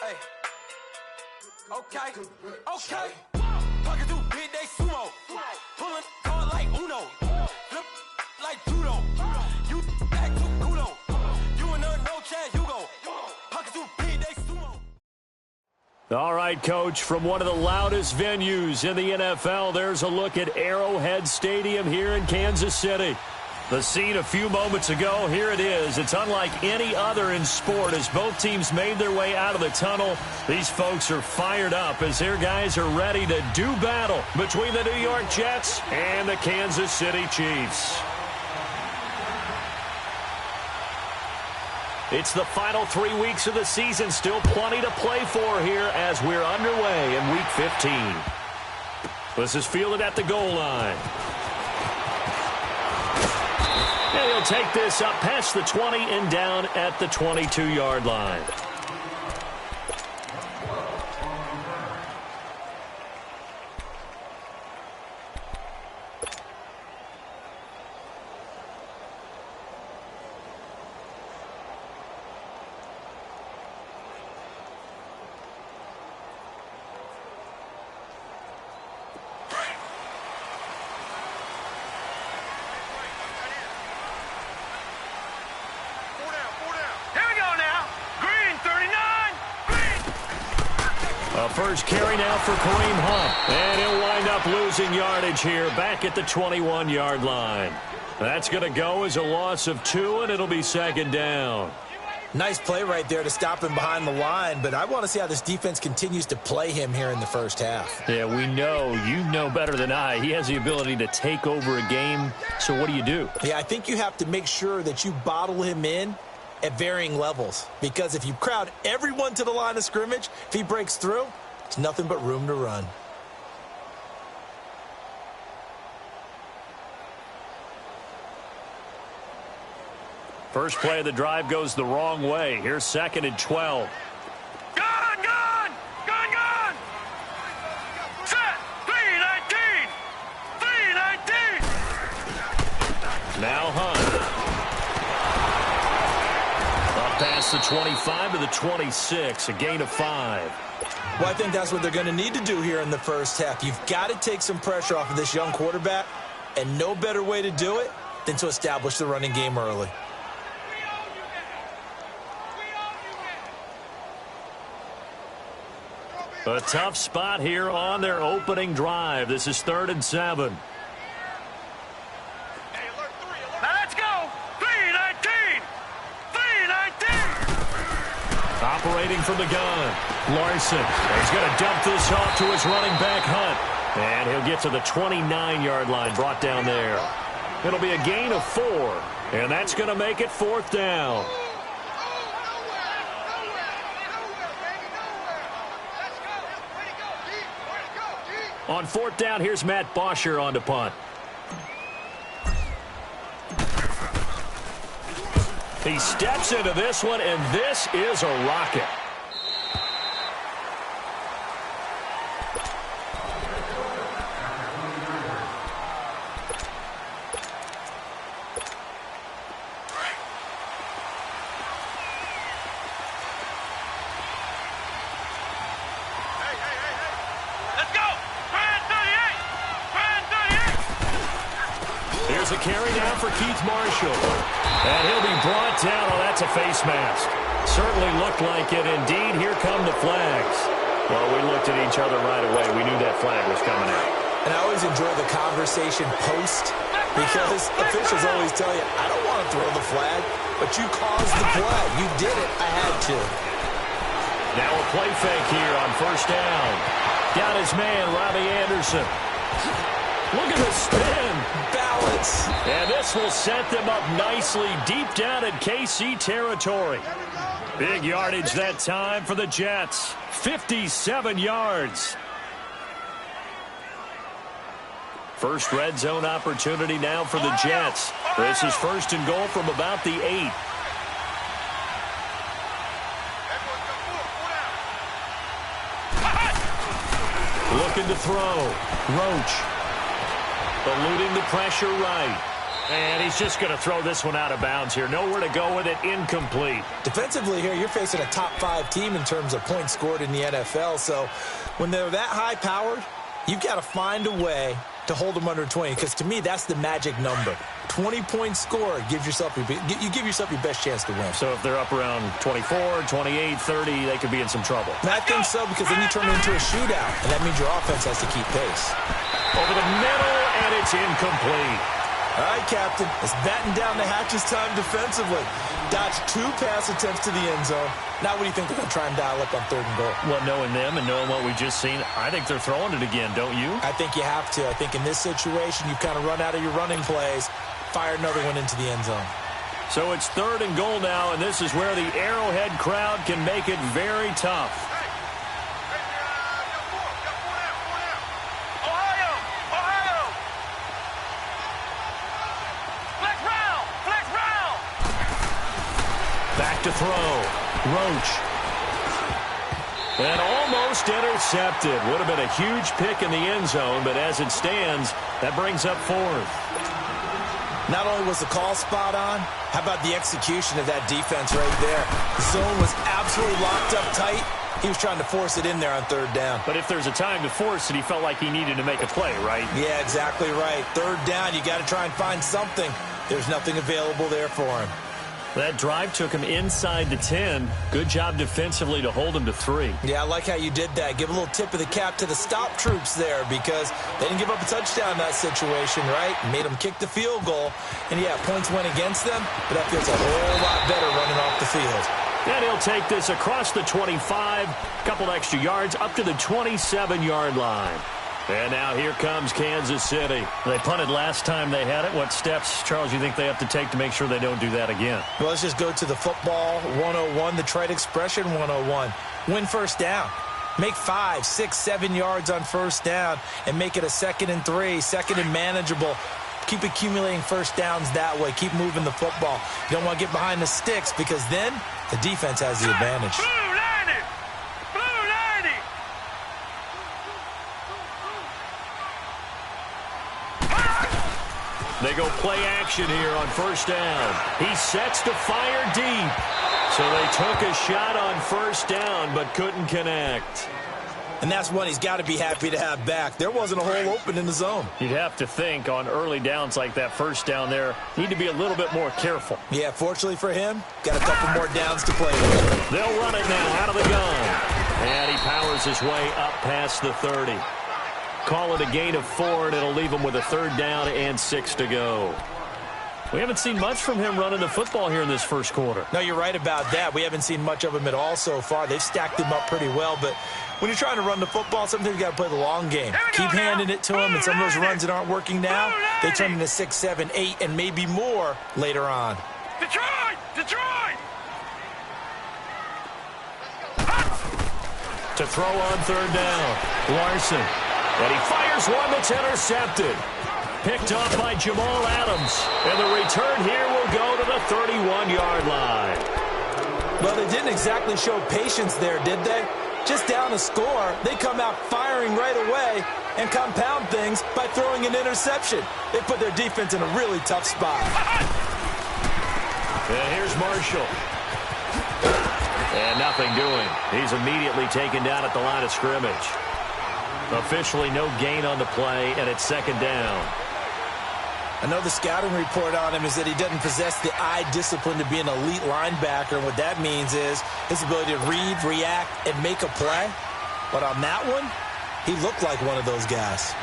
Hey. Okay. Talking to big day sumo. Pulling card like Uno. Flip like judo. You act too kudo. You and her no chance, you go. Talking to big day sumo. All right, Coach, from one of the loudest venues in the NFL, there's a look at Arrowhead Stadium here in Kansas City. The scene a few moments ago, here it is. It's unlike any other in sport as both teams made their way out of the tunnel. These folks are fired up as their guys are ready to do battle between the New York Jets and the Kansas City Chiefs. It's the final 3 weeks of the season. Still plenty to play for here as we're underway in Week 15. This is fielded at the goal line. And he'll take this up past the 20 and down at the 22-yard line. First carry now for Kareem Hunt. And he'll wind up losing yardage here back at the 21-yard line. That's going to go as a loss of 2, and it'll be second down. Nice play right there to stop him behind the line, but I want to see how this defense continues to play him here in the first half. Yeah, we know. You know better than I. He has the ability to take over a game, so what do? Yeah, I think you have to make sure that you bottle him in at varying levels, because if you crowd everyone to the line of scrimmage, if he breaks through, it's nothing but room to run. First play of the drive goes the wrong way. Here's 2nd and 12. Gone! Set! 3-19! Now Hunt. Up past the 25 to the 26, a gain of 5. Well, I think that's what they're going to need to do here in the first half. You've got to take some pressure off of this young quarterback, and no better way to do it than to establish the running game early. A tough spot here on their opening drive. This is 3rd and 7. Let's go! 3-19! Operating from the gun, Larson. He's going to dump this off to his running back, Hunt. And he'll get to the 29-yard line, brought down there. It'll be a gain of 4, and that's going to make it 4th down. On 4th down, here's Matt Bosher on to punt. He steps into this one, and this is a rocket. Here's a carry now for Keith Marshall. And he'll be brought down. Oh, that's a face mask. Certainly looked like it. Indeed, here come the flags. Well, we looked at each other right away. We knew that flag was coming out. And I always enjoy the conversation post, because officials always tell you, I don't want to throw the flag, but you caused the play. You did it. I had to. Now a play fake here on 1st down. Got his man, Robbie Anderson. Look at the spin. Balance. And this will set them up nicely deep down in KC territory. Big yardage that time for the Jets. 57 yards. First red zone opportunity now for the Jets. This is 1st and goal from about the 8. Looking to throw. Roach. Eluding the pressure right. And he's just going to throw this one out of bounds here. Nowhere to go with it. Incomplete. Defensively here, you're facing a top-5 team in terms of points scored in the NFL. So when they're that high-powered, you've got to find a way to hold them under 20, because to me, that's the magic number. 20 points scored, you give yourself your best chance to win. So if they're up around 24, 28, 30, they could be in some trouble. And I think so, because then you turn it into a shootout, and that means your offense has to keep pace. Over the middle, and it's incomplete. All right, Captain, it's batten down the hatches time defensively. Dodged 2 pass attempts to the end zone. Now what do you think they're going to try and dial up on 3rd and goal? Well, knowing them and knowing what we just seen, I think they're throwing it again, don't you? I think you have to. I think in this situation, you've kind of run out of your running plays. Fire another one into the end zone. So it's 3rd and goal now, and this is where the Arrowhead crowd can make it very tough. Back to throw. Roach. And almost intercepted. Would have been a huge pick in the end zone, but as it stands, that brings up 4th. Not only was the call spot on, how about the execution of that defense right there? The zone was absolutely locked up tight. He was trying to force it in there on 3rd down. But if there's a time to force it, he felt like he needed to make a play, right? Yeah, exactly right. 3rd down, you got to try and find something. There's nothing available there for him. That drive took him inside the 10. Good job defensively to hold him to 3. Yeah, I like how you did that. Give a little tip of the cap to the stop troops there, because they didn't give up a touchdown in that situation, right? Made them kick the field goal. And, yeah, points went against them, but that feels a whole lot better running off the field. And he'll take this across the 25, couple extra yards, up to the 27-yard line. And now here comes Kansas City. They punted last time they had it. What steps, Charles, you think they have to take to make sure they don't do that again? Well, let's just go to the football 101, the trite expression 101. Win 1st down. Make 5, 6, 7 yards on 1st down and make it a 2nd and 3, 2nd and manageable. Keep accumulating 1st downs that way. Keep moving the football. You don't want to get behind the sticks, because then the defense has the advantage. They go play action here on 1st down. He sets to fire deep. So they took a shot on 1st down but couldn't connect. And that's one he's got to be happy to have back. There wasn't a hole open in the zone. You'd have to think on early downs like that 1st down there, need to be a little bit more careful. Yeah, fortunately for him, got a couple more downs to play with. They'll run it now out of the gun. And he powers his way up past the 30. Call it a gain of 4, and it'll leave him with a 3rd down and 6 to go. We haven't seen much from him running the football here in this 1st quarter. No, you're right about that. We haven't seen much of him at all so far. They've stacked him up pretty well, but when you're trying to run the football, sometimes you got to play the long game. Keep handing it to him, and some of those runs that aren't working now, they turn into 6, 7, 8, and maybe more later on. Detroit! Detroit! To throw on 3rd down, Larson. And he fires one that's intercepted. Picked off by Jamal Adams. And the return here will go to the 31-yard line. Well, they didn't exactly show patience there, did they? Just down a score, they come out firing right away and compound things by throwing an interception. They put their defense in a really tough spot. And here's Marshall. And nothing doing. He's immediately taken down at the line of scrimmage. Officially no gain on the play, and it's 2nd down. I know the scouting report on him is that he doesn't possess the eye discipline to be an elite linebacker. And what that means is his ability to read, react, and make a play. But on that one, he looked like one of those guys.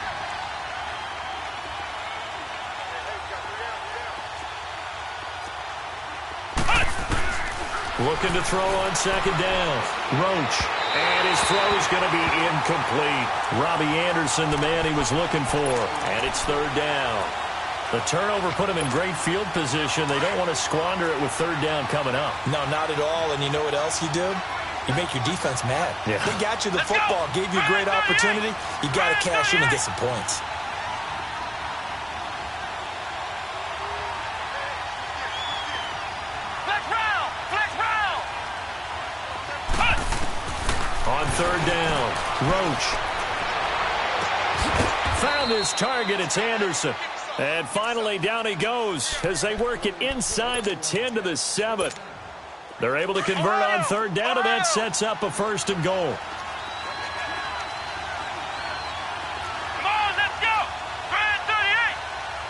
Looking to throw on 2nd down. Roach. And his throw is going to be incomplete. Robbie Anderson, the man he was looking for. And it's 3rd down. The turnover put him in great field position. They don't want to squander it with 3rd down coming up. No, not at all. And you know what else you do? You make your defense mad. Yeah. They got you the football, gave you a great opportunity. You got to cash in and get some points. On 3rd down, Roach. Found his target. It's Anderson. And finally, down he goes as they work it inside the 10 to the 7. They're able to convert on third down, and that sets up a first and goal. Come on, let's go. Brand 38.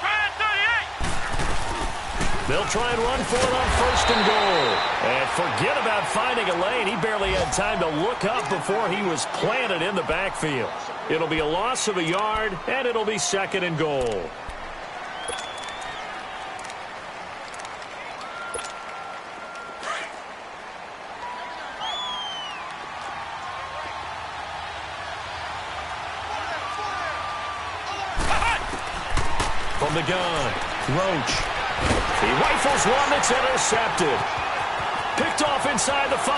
Brand 38. They'll try and run for it on first and goal. And forget about finding a lane. He barely had time to look up before he was planted in the backfield. It'll be a loss of a yard, and it'll be second and goal. From the gun, Roach. He rifles one that's intercepted. Picked off inside the 5.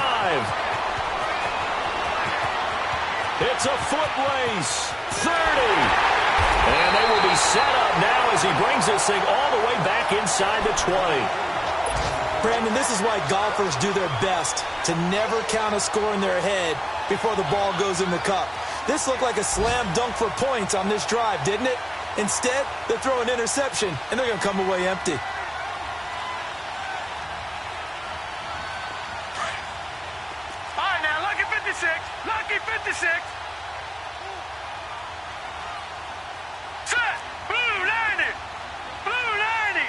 It's a foot race. 30. And they will be set up now as he brings this thing all the way back inside the 20. Brandon, this is why golfers do their best to never count a score in their head before the ball goes in the cup. This looked like a slam dunk for points on this drive, didn't it? Instead, they throw an interception, and they're going to come away empty. All right, now, lucky 56. Lucky 56. Set. Blue 90. Blue 90.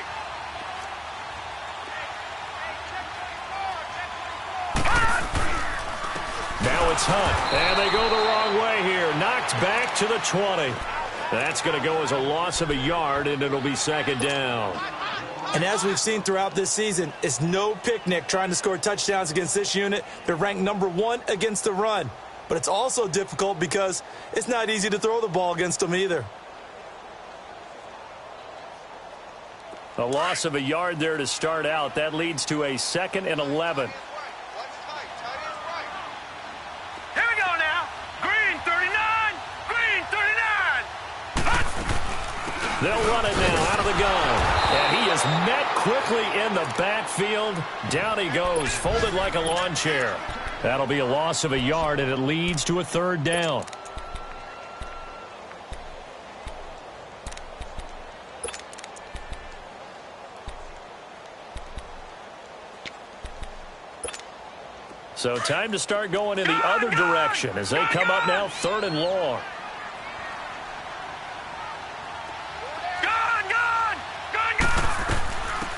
Now it's Hunt, and they go the wrong way here. Knocked back to the 20. That's going to go as a loss of a yard, and it'll be second down. And as we've seen throughout this season, it's no picnic trying to score touchdowns against this unit. They're ranked number 1 against the run. But it's also difficult because it's not easy to throw the ball against them either. A loss of a yard there to start out. That leads to a second and 11. Here we go now. Green 39. Green 39. They'll run it now out of the gun. And he is met quickly in the backfield. Down he goes, folded like a lawn chair. That'll be a loss of a yard, and it leads to a third down. So time to start going in the other direction as they come up now third and long.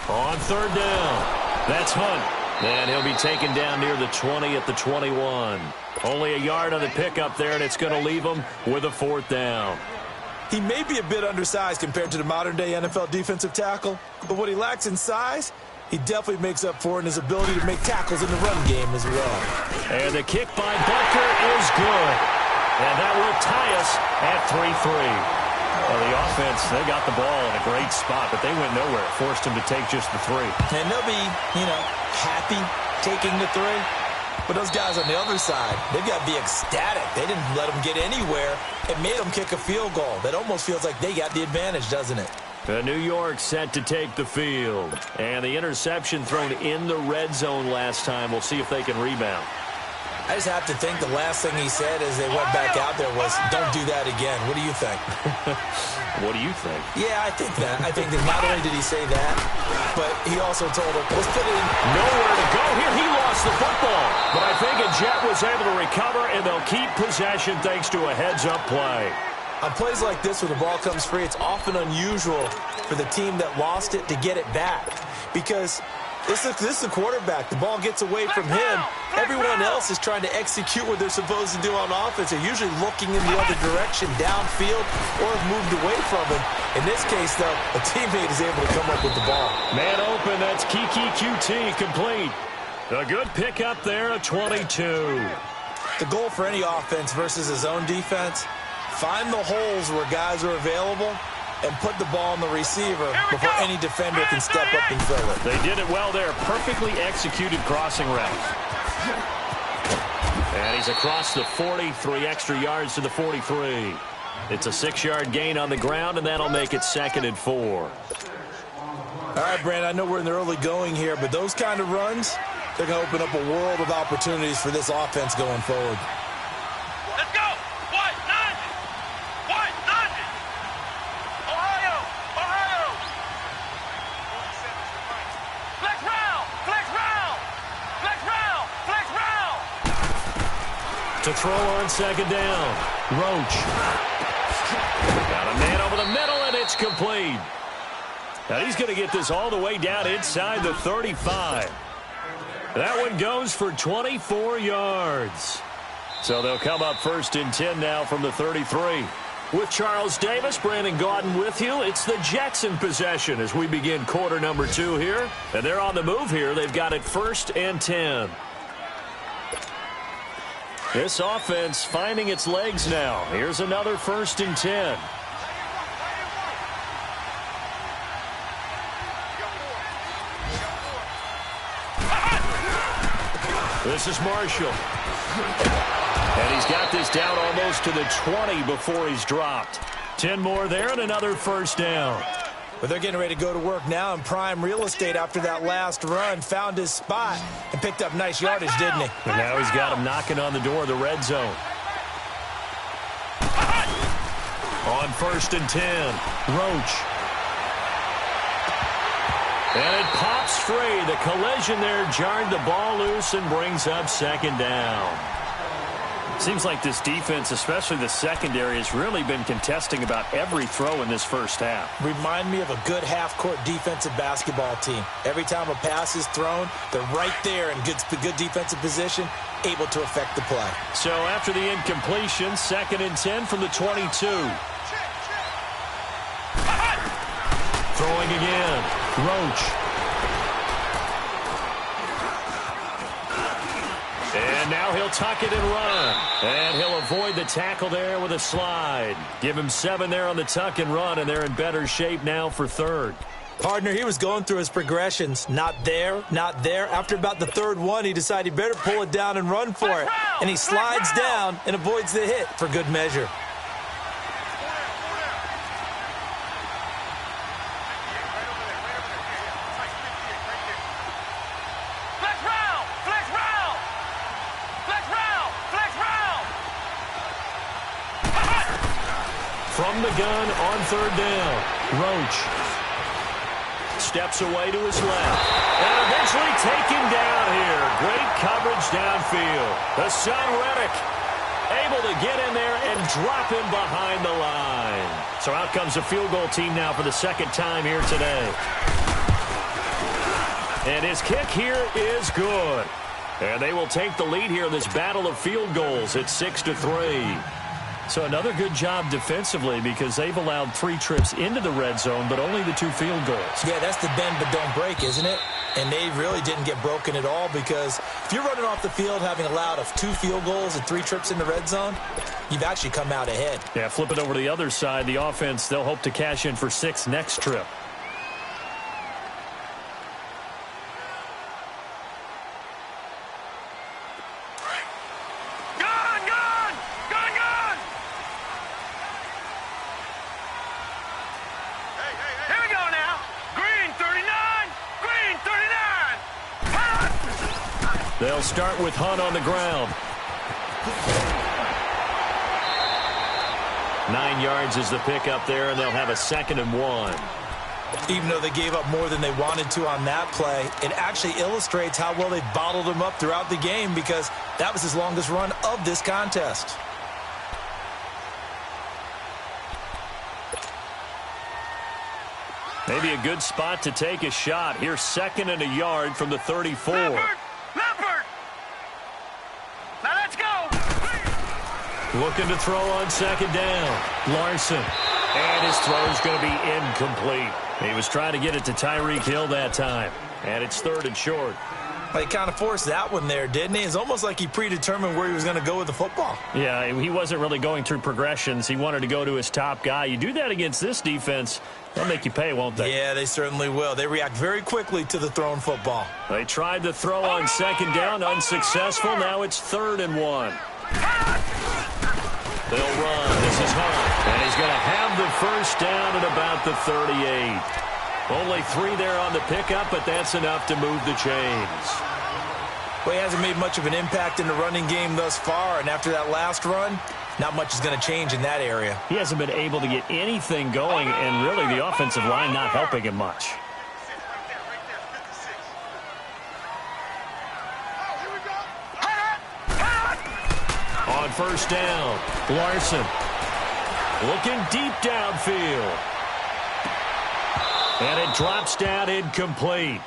On third down, that's Hunt. And he'll be taken down near the 20 at the 21. Only a yard on the pickup there, and it's going to leave him with a fourth down. He may be a bit undersized compared to the modern-day NFL defensive tackle, but what he lacks in size, he definitely makes up for in his ability to make tackles in the run game as well. And the kick by Butker is good. And that will tie us at 3-3. Well, the offense, they got the ball in a great spot, but they went nowhere. Forced him to take just the 3. And they'll be, happy taking the 3. But those guys on the other side, they've got to be ecstatic. They didn't let them get anywhere. It made them kick a field goal. That almost feels like they got the advantage, doesn't it? New York set to take the field. And the interception thrown in the red zone last time. We'll see if they can rebound. I just have to think the last thing he said as they went back out there was, don't do that again. What do you think? What do you think? Yeah, I think that. I think that not only did he say that, but he also told him, let's put it in. Nowhere to go here. He lost the football. But I think Jet was able to recover, and they'll keep possession thanks to a heads-up play. On plays like this where the ball comes free, it's often unusual for the team that lost it to get it back. Because this is a quarterback. The ball gets away from him. Everyone else is trying to execute what they're supposed to do on offense. They're usually looking in the other direction, downfield, or have moved away from him. In this case, though, a teammate is able to come up with the ball. Man open, that's Kiki QT complete. A good pickup there, a 22. The goal for any offense versus his own defense, find the holes where guys are available and put the ball on the receiver before any defender can step up and fill it. They did it well there. Perfectly executed crossing route. And he's across the 40, 3 extra yards to the 43. It's a 6-yard gain on the ground, and that'll make it second and 4. All right, Brandon, I know we're in the early going here, but those kind of runs, they're going to open up a world of opportunities for this offense going forward. Let's go! White 90! White 90! Ohio! Ohio! To throw on second down. Roach. Got a man over the middle, and it's complete. Now he's going to get this all the way down inside the 35. That one goes for 24 yards. So they'll come up 1st and 10 now from the 33. With Charles Davis, Brandon Gaudin with you. It's the Jets in possession as we begin quarter number 2 here. And they're on the move here. They've got it 1st and 10. This offense finding its legs now. Here's another 1st and 10. This is Marshall. And he's got this down almost to the 20 before he's dropped. 10 more there and another 1st down. But they're getting ready to go to work now in prime real estate after that last run. Found his spot and picked up nice yardage, didn't he? And now he's got him knocking on the door of the red zone. On 1st and 10, Roach. And it pops free. The collision there jarred the ball loose and brings up 2nd down. Seems like this defense, especially the secondary, has really been contesting about every throw in this first half. Remind me of a good half-court defensive basketball team. Every time a pass is thrown, they're right there in good defensive position, able to affect the play. So after the incompletion, 2nd and 10 from the 22. Throwing again, Roach. And now he'll tuck it and run. And he'll avoid the tackle there with a slide. Give him 7 there on the tuck and run, and they're in better shape now for 3rd. Partner, he was going through his progressions. Not there, not there. After about the 3rd one, he decided he better pull it down and run for it. And he slides down and avoids the hit for good measure. From the gun on 3rd down, Roach steps away to his left and eventually taken down here. Great coverage downfield. The son, Reddick, able to get in there and drop him behind the line. So out comes a field goal team now for the 2nd time here today. And his kick here is good. And they will take the lead here in this battle of field goals at 6-3. So another good job defensively because they've allowed 3 trips into the red zone, but only the 2 field goals. Yeah, that's the bend but don't break, isn't it? And they really didn't get broken at all because if you're running off the field having allowed 2 field goals and 3 trips in the red zone, you've actually come out ahead. Yeah, flip it over to the other side. The offense, they'll hope to cash in for 6 next trip. They'll start with Hunt on the ground. 9 yards is the pickup there, and they'll have a 2nd and 1. Even though they gave up more than they wanted to on that play, it actually illustrates how well they bottled him up throughout the game because that was his longest run of this contest. Maybe a good spot to take a shot. Here's 2nd and a yard from the 34. Leopard! Now let's go! Looking to throw on 2nd down. Larson. And his throw's going to be incomplete. He was trying to get it to Tyreek Hill that time. And it's 3rd and short. Well, he kind of forced that one there, didn't he? It's almost like he predetermined where he was going to go with the football. Yeah, he wasn't really going through progressions. He wanted to go to his top guy. You do that against this defense, they'll make you pay, won't they? Yeah, they certainly will. They react very quickly to the thrown football. They tried to throw on 2nd down, unsuccessful. Now it's 3rd and 1. They'll run. This is Hunt. And he's going to have the 1st down at about the 38. Only 3 there on the pickup, but that's enough to move the chains. Well, he hasn't made much of an impact in the running game thus far, and after that last run, not much is going to change in that area. He hasn't been able to get anything going, and really the offensive line not helping him much. On on first down. Larson looking deep downfield. And it drops down incomplete.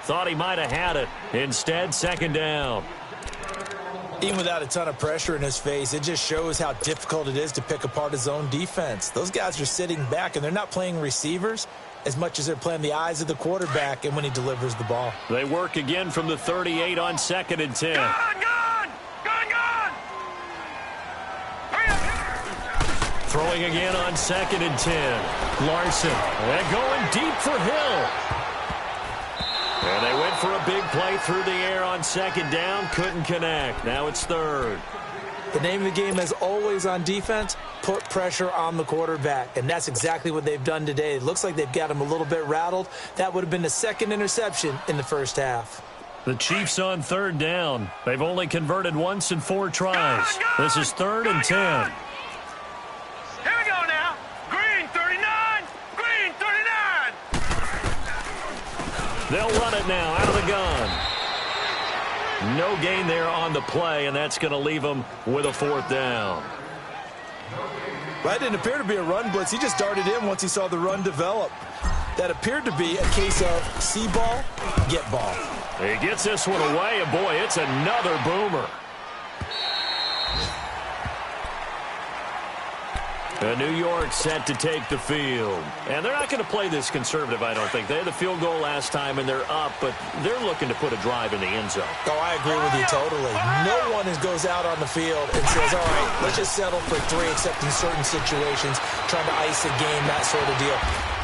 Thought he might have had it. Instead, second down. Even without a ton of pressure in his face, it just shows how difficult it is to pick apart his own defense. Those guys are sitting back, and they're not playing receivers as much as they're playing the eyes of the quarterback and when he delivers the ball. They work again from the 38 on 2nd and 10. Gone! Hurry up! Throwing again on 2nd and 10. Larson. And going deep for Hill. And they went for a big play through the air on second down. Couldn't connect. Now it's third. The name of the game, as always on defense, put pressure on the quarterback. And that's exactly what they've done today. It looks like they've got him a little bit rattled. That would have been the second interception in the first half. The Chiefs on third down. They've only converted once in 4 tries. This is 3rd and 10. Here we go now. Green 39. Green 39. They'll run it now out of the gun. No gain there on the play, and that's going to leave them with a 4th down. That didn't appear to be a run blitz. He just darted in once he saw the run develop. That appeared to be a case of see ball, get ball. He gets this one away, and boy, it's another boomer. New York set to take the field. And they're not going to play this conservative, I don't think. They had the field goal last time, and they're up, but they're looking to put a drive in the end zone. Oh, I agree with you totally. No one goes out on the field and says, all right, let's just settle for 3, except in certain situations, trying to ice a game, that sort of deal.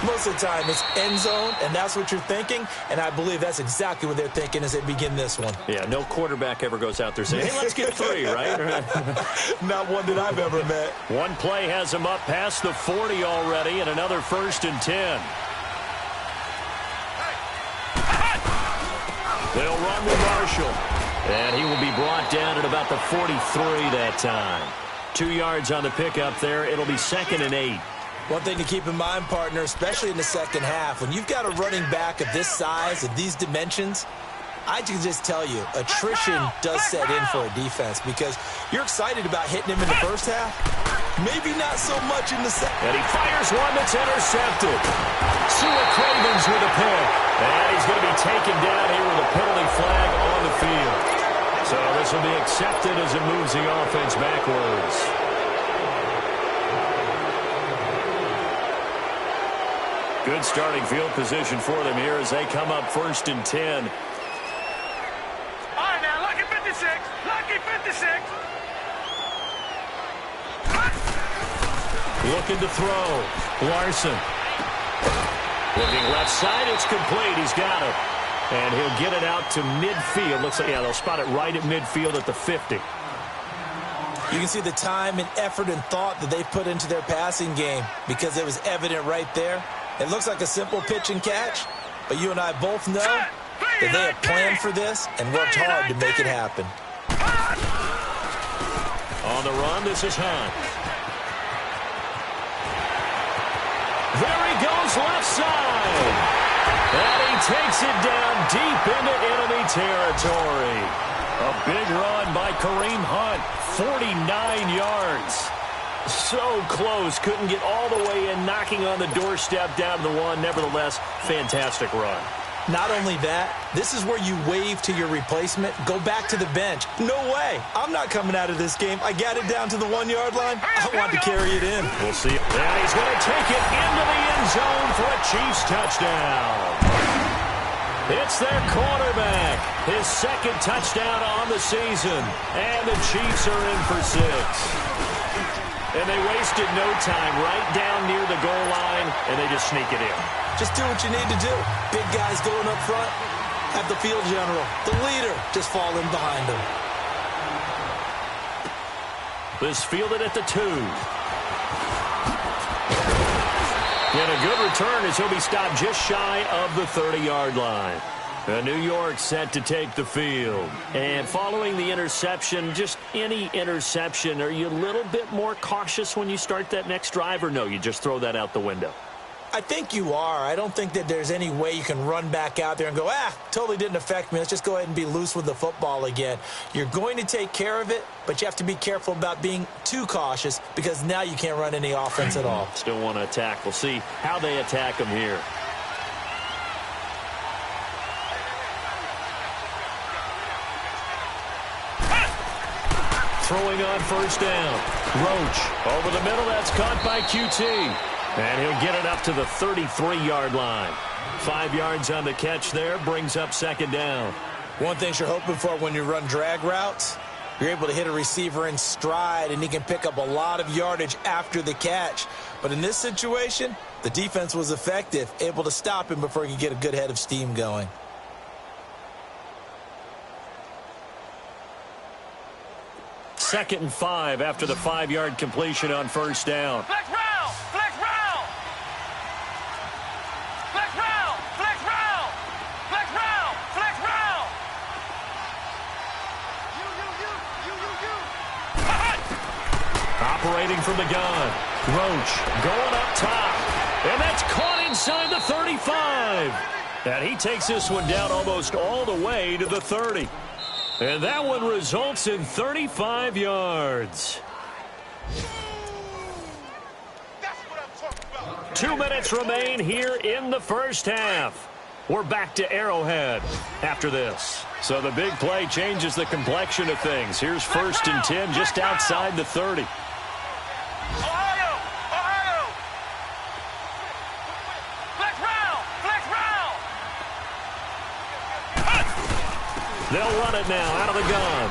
Most of the time, it's end zone, and that's what you're thinking, and I believe that's exactly what they're thinking as they begin this one. Yeah, no quarterback ever goes out there saying, hey, let's get 3, right? Not one that I've ever met. One play has him up past the 40 already, and another 1st and 10. They'll run with Marshall, and he will be brought down at about the 43 that time. 2 yards on the pickup there. It'll be 2nd and 8. One thing to keep in mind, partner, especially in the second half, when you've got a running back of this size, of these dimensions, I can just tell you, attrition does set in for a defense because you're excited about hitting him in the first half, maybe not so much in the second. And he fires one that's intercepted. Sua Cravens with a pick. And he's going to be taken down here with a penalty flag on the field. So this will be accepted as it moves the offense backwards. Good starting field position for them here as they come up 1st and 10. All right, now, lucky 56. Lucky 56. Looking to throw. Larson. Looking left side. It's complete. He's got it. And he'll get it out to midfield. Looks like, yeah, they'll spot it right at midfield at the 50. You can see the time and effort and thought that they put into their passing game because it was evident right there. It looks like a simple pitch and catch, but you and I both know that they have planned for this and worked hard to make it happen. On the run, this is Hunt. There he goes left side. And he takes it down deep into enemy territory. A big run by Kareem Hunt, 49 yards. So close, couldn't get all the way in, knocking on the doorstep down to the 1. Nevertheless, fantastic run. Not only that, this is where you wave to your replacement, go back to the bench. No way. I'm not coming out of this game. I got it down to the 1-yard line. I want to carry it in. We'll see. And he's going to take it into the end zone for a Chiefs touchdown. It's their quarterback. His 2nd touchdown on the season. And the Chiefs are in for 6. And they wasted no time right down near the goal line, and they just sneak it in. Just do what you need to do. Big guys going up front. Have the field general, the leader, just fall in behind them. This fielded at the 2. And a good return as he'll be stopped just shy of the 30-yard line. New York set to take the field. And following the interception, just any interception, are you a little bit more cautious when you start that next drive, or no, you just throw that out the window? I think you are. I don't think that there's any way you can run back out there and go, totally didn't affect me. Let's just go ahead and be loose with the football again. You're going to take care of it, but you have to be careful about being too cautious because now you can't run any offense at all. Still want to attack. We'll see how they attack him here. Throwing on first down. Roach over the middle. That's caught by QT. And he'll get it up to the 33-yard line. 5 yards on the catch there. Brings up second down. One thing you're hoping for when you run drag routes, you're able to hit a receiver in stride, and he can pick up a lot of yardage after the catch. But in this situation, the defense was effective, able to stop him before he could get a good head of steam going. Second and 5 after the 5-yard completion on first down. Flex round! Flex round! Flex round! Flex round! Flex round! Flex round! Operating from the gun. Roach going up top. And that's caught inside the 35. And he takes this one down almost all the way to the 30. And that one results in 35 yards. 2 minutes remain here in the first half. We're back to Arrowhead after this. So the big play changes the complexion of things. Here's first and 10 just outside the 30. Ohio! Ohio! Flex round! Flex round! They'll run it now out of the gun.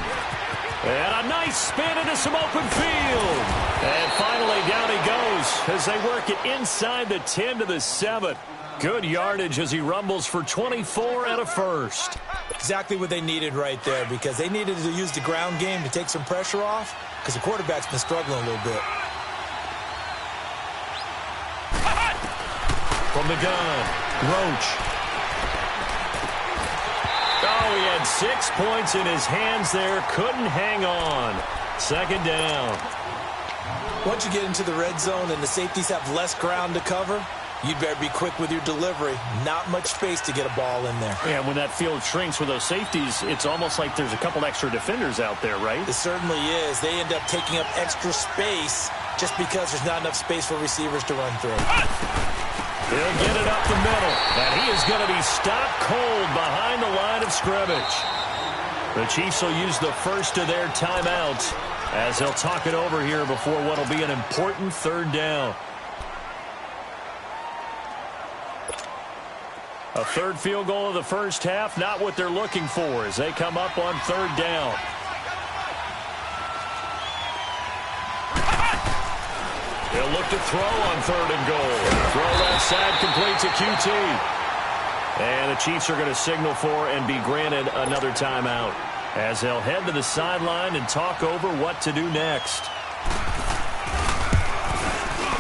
And a nice spin into some open field. And finally down he goes as they work it inside the 10 to the 7. Good yardage as he rumbles for 24 and a first. Exactly what they needed right there because they needed to use the ground game to take some pressure off because the quarterback's been struggling a little bit. From the gun, Roach. Oh, he had 6 points in his hands there. Couldn't hang on. Second down. Once you get into the red zone and the safeties have less ground to cover, you'd better be quick with your delivery. Not much space to get a ball in there. Yeah, when that field shrinks with those safeties, it's almost like there's a couple extra defenders out there, right? It certainly is. They end up taking up extra space just because there's not enough space for receivers to run through. He'll get it up the middle, and he is going to be stopped cold behind the line of scrimmage. The Chiefs will use the first of their timeouts as they'll talk it over here before what will be an important third down. A third field goal of the first half, not what they're looking for as they come up on third down. They'll look to throw on third and goal. Throw left side, complete to QT. And the Chiefs are going to signal for and be granted another timeout as they'll head to the sideline and talk over what to do next.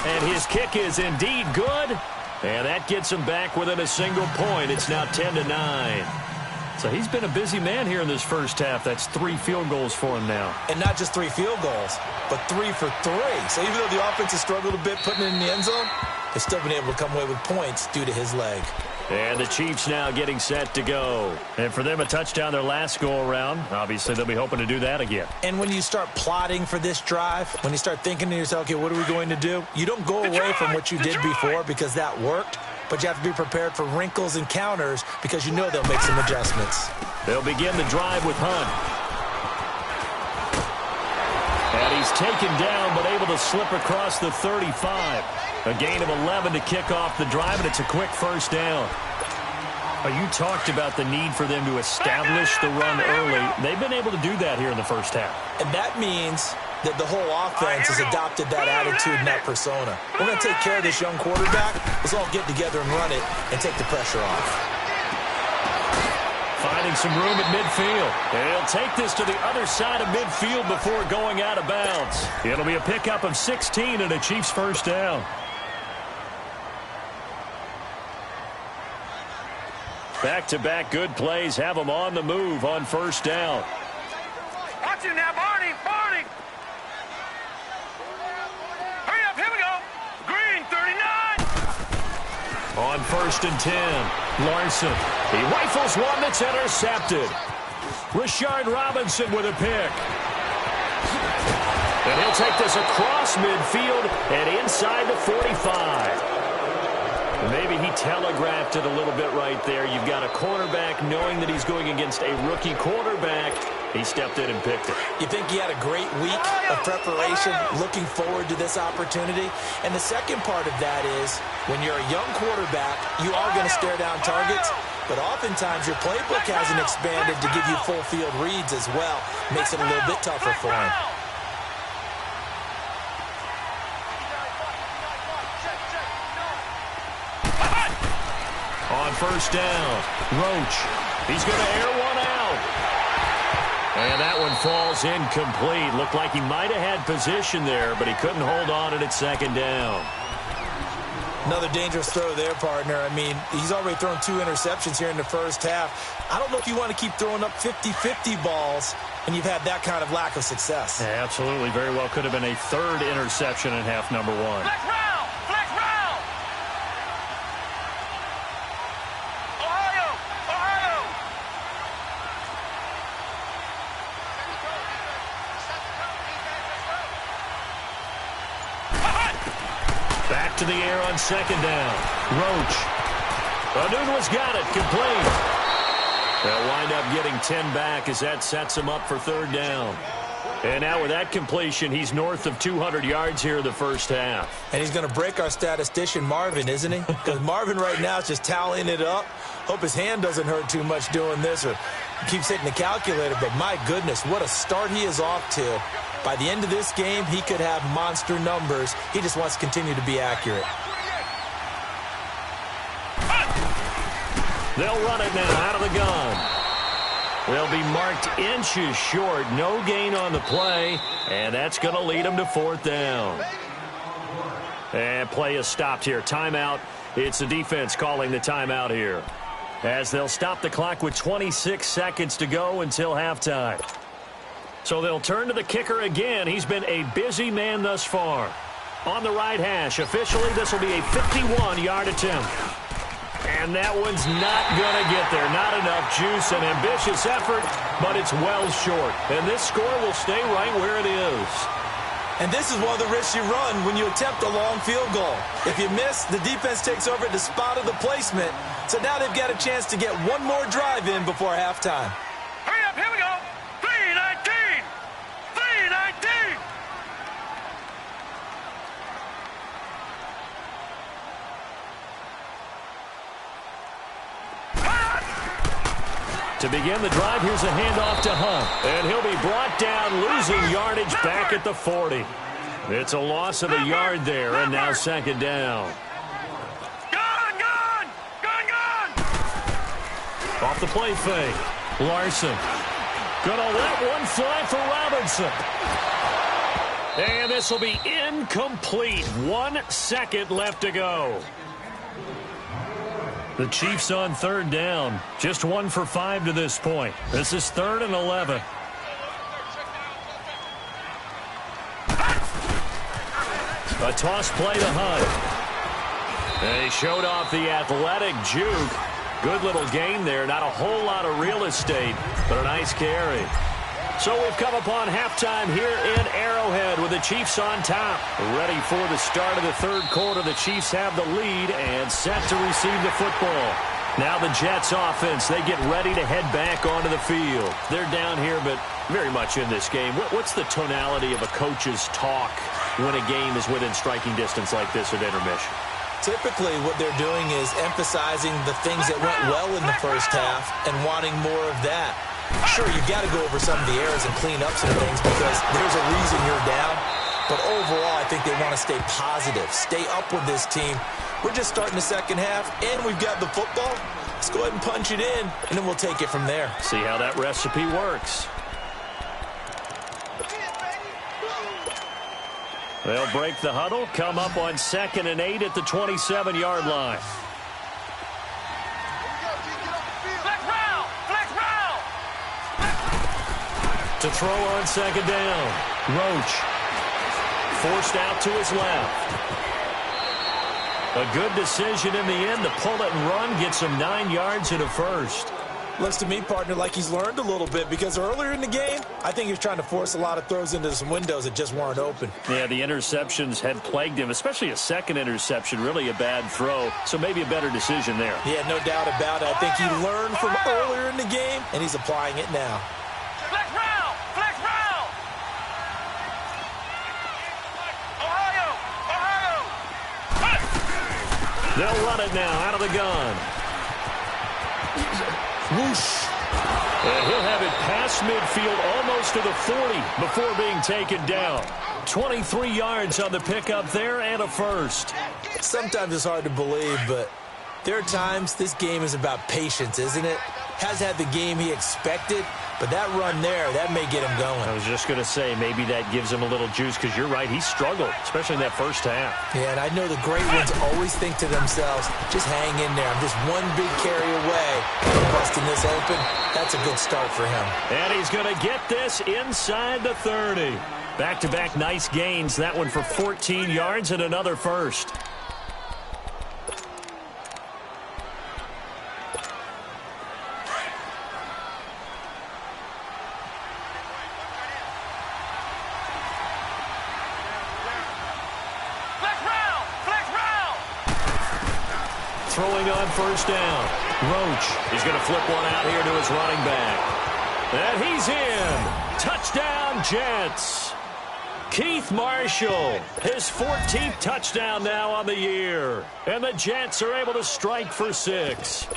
And his kick is indeed good. And that gets him back within a single point. It's now 10-9. So he's been a busy man here in this first half. That's 3 field goals for him now. And not just 3 field goals, but 3 for 3. So even though the offense has struggled a bit putting it in the end zone, they've still been able to come away with points due to his leg. And the Chiefs now getting set to go. And for them, a touchdown their last go-around. Obviously, they'll be hoping to do that again. And when you start plotting for this drive, when you start thinking to yourself, okay, what are we going to do? You don't go away from what you did before because that worked, but you have to be prepared for wrinkles and counters because you know they'll make some adjustments. They'll begin the drive with Hunt. And he's taken down but able to slip across the 35. A gain of 11 to kick off the drive, and it's a quick first down. You talked about the need for them to establish the run early. They've been able to do that here in the first half. And that means that the whole offense has adopted that attitude and that persona. We're going to take care of this young quarterback. Let's all get together and run it and take the pressure off. Finding some room at midfield. And he'll take this to the other side of midfield before going out of bounds. It'll be a pickup of 16 and a Chiefs first down. Back-to-back good plays have them on the move on first down. Watch it now, Barney! Barney! Hurry up, here we go! Green, 39! On 1st and 10, Larson. He rifles one that's intercepted. Rashard Robinson with a pick. And he'll take this across midfield and inside the 45. Maybe he telegraphed it a little bit right there. You've got a cornerback knowing that he's going against a rookie quarterback. He stepped in and picked it. You think he had a great week of preparation, looking forward to this opportunity? And the second part of that is, when you're a young quarterback, you are going to stare down targets, but oftentimes your playbook hasn't expanded to give you full field reads as well. Makes it a little bit tougher for him. On 1st down, Roach. He's going to air one out. And that one falls incomplete. Looked like he might have had position there, but he couldn't hold on it at 2nd down. Another dangerous throw there, partner. I mean, he's already thrown 2 interceptions here in the first half. I don't know if you want to keep throwing up 50-50 balls, and you've had that kind of lack of success. Yeah, absolutely. Very well could have been a 3rd interception in half number 1. Flex round! Flex round! Ohio! Ohio! Back to the air on 2nd down. Roach. Anunua's got it. Complete. They'll wind up getting 10 back as that sets him up for 3rd down. And now with that completion, he's north of 200 yards here in the first half. And he's going to break our statistician, Marvin, isn't he? Because Marvin right now is just tallying it up. Hope his hand doesn't hurt too much doing this or keeps hitting the calculator. But my goodness, what a start he is off to. By the end of this game, he could have monster numbers. He just wants to continue to be accurate. They'll run it now out of the gun. They'll be marked inches short. No gain on the play, and that's going to lead them to 4th down. And play is stopped here. Timeout. It's the defense calling the timeout here, as they'll stop the clock with 26 seconds to go until halftime. So they'll turn to the kicker again. He's been a busy man thus far. On the right hash, officially, this will be a 51-yard attempt. And that one's not going to get there. Not enough juice. An ambitious effort, but it's well short. And this score will stay right where it is. And this is one of the risks you run when you attempt a long field goal. If you miss, the defense takes over at the spot of the placement. So now they've got a chance to get one more drive in before halftime. Hurry up, here we go! 3:19! 3:19! To begin the drive, here's a handoff to Hunt. And he'll be brought down, losing yardage back at the 40. It's a loss of a yard there, and now 2nd down. Gone! Gone! Gone! Gone! Off the play fake. Larson. Gonna let one fly for Robinson. And this will be incomplete. 1 second left to go. The Chiefs on 3rd down. Just 1 for 5 to this point. This is 3rd and 11. A toss play to Hunt. And he showed off the athletic juke. Good little game there. Not a whole lot of real estate, but a nice carry. So we've come upon halftime here in Arrowhead with the Chiefs on top. Ready for the start of the 3rd quarter. The Chiefs have the lead and set to receive the football. Now the Jets offense, they get ready to head back onto the field. They're down here, but very much in this game. What's the tonality of a coach's talk when a game is within striking distance like this at intermission? Typically, what they're doing is emphasizing the things that went well in the first half and wanting more of that. Sure, you've got to go over some of the errors and clean up some things because there's a reason you're down. But overall, I think they want to stay positive, stay up with this team. We're just starting the 2nd half, and we've got the football. Let's go ahead and punch it in, and then we'll take it from there. See how that recipe works. They'll break the huddle, come up on 2nd and 8 at the 27-yard line. To throw on 2nd down. Roach. Forced out to his left. A good decision in the end to pull it and run, get some 9 yards and a first. Looks to me, partner, like he's learned a little bit because earlier in the game, I think he was trying to force a lot of throws into some windows that just weren't open. Yeah, the interceptions had plagued him, especially a second interception, really a bad throw, so maybe a better decision there. Yeah, no doubt about it. I think he learned from earlier in the game, and he's applying it now. Flex round! Flex round! Ohio! Ohio! They'll run it now out of the gun. Whoosh. And he'll have it past midfield almost to the 40 before being taken down. 23 yards on the pickup there and a first. Sometimes it's hard to believe, but there are times this game is about patience, isn't it? Has had the game he expected, but that run there, that may get him going. I was just going to say, maybe that gives him a little juice because you're right, he struggled, especially in that first half. Yeah, and I know the great ones always think to themselves, just hang in there. I'm just one big carry away from busting this open. That's a good start for him. And he's going to get this inside the 30. Back-to-back nice gains. That one for 14 yards and another first. Throwing on first down. Roach is going to flip one out here to his running back. And he's in. Touchdown, Jets. Keith Marshall, his 14th touchdown now on the year. And the Jets are able to strike for 6.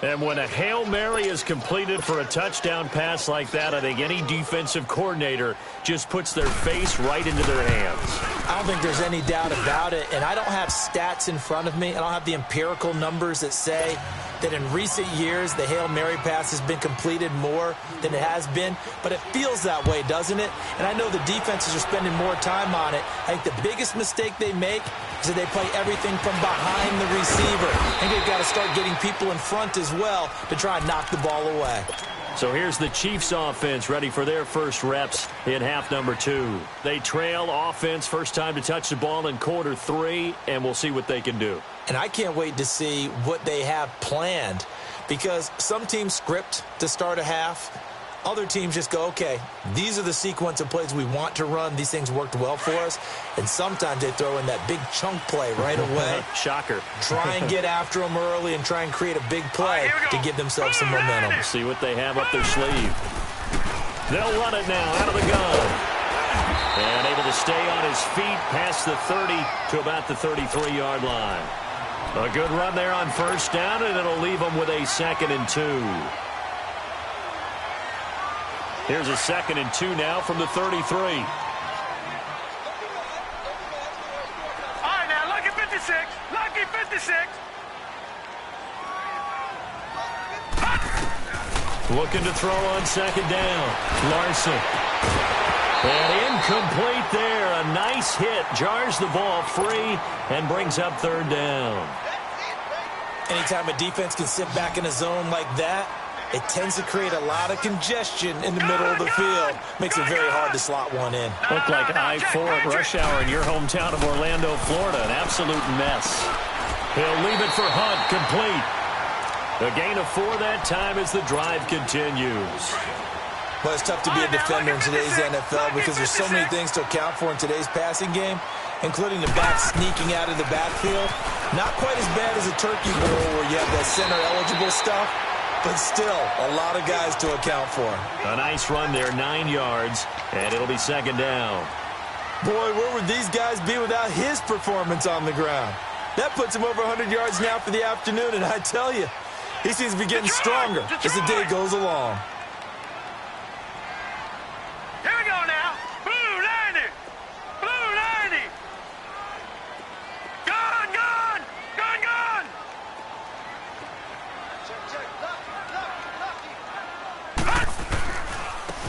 And when a Hail Mary is completed for a touchdown pass like that, I think any defensive coordinator just puts their face right into their hands. I don't think there's any doubt about it, and I don't have stats in front of me. I don't have the empirical numbers that say that in recent years the Hail Mary pass has been completed more than it has been, but it feels that way, doesn't it? And I know the defenses are spending more time on it. I think the biggest mistake they make is that they play everything from behind the receiver. I think they've got to start getting people in front as well to try and knock the ball away. So here's the Chiefs offense ready for their first reps in half number 2. They trail offense, first time to touch the ball in quarter 3, and we'll see what they can do. And I can't wait to see what they have planned, because some teams script to start a half. Other teams just go, okay, these are the sequence of plays we want to run. These things worked well for us. And sometimes they throw in that big chunk play right away. Shocker. Try and get after them early and try and create a big play to give themselves some momentum. See what they have up their sleeve. They'll run it now out of the gun. And able to stay on his feet past the 30 to about the 33-yard line. A good run there on first down, and it'll leave them with a 2nd and 2. Here's a 2nd and 2 now from the 33. All right, now, lucky 56. Lucky 56. Looking to throw on 2nd down. Larson. And incomplete there. A nice hit. Jars the ball free and brings up 3rd down. Anytime a defense can sit back in a zone like that, it tends to create a lot of congestion in the middle of the field. Makes it very hard to slot one in. Looked like I-4 at rush hour in your hometown of Orlando, Florida. An absolute mess. He'll leave it for Hunt, complete. A gain of 4 that time as the drive continues. Well, it's tough to be a defender in today's NFL because there's so many things to account for in today's passing game, including the back sneaking out of the backfield. Not quite as bad as a turkey bowl where you have that center-eligible stuff, but still a lot of guys to account for. A nice run there, 9 yards, and it'll be 2nd down. Boy, where would these guys be without his performance on the ground? That puts him over 100 yards now for the afternoon, and I tell you, he seems to be getting stronger as the day goes along. Here we go now. Blue 90. Blue 90. Gone, gone. Gone, gone.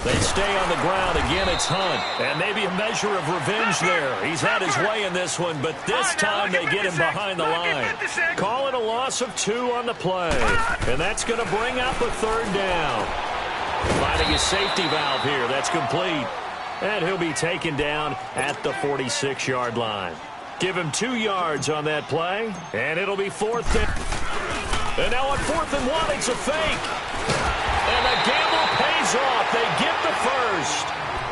They stay on the ground. Again, it's Hunt. And maybe a measure of revenge there. He's had his way in this one, but this time they get him behind the line. Call it a loss of 2 on the play. And that's going to bring up a 3rd down. Finding his safety valve here. That's complete. And he'll be taken down at the 46-yard line. Give him 2 yards on that play, and it'll be 4th down. And now on 4th and 1, it's a fake. And the gamble pays off. They get the first.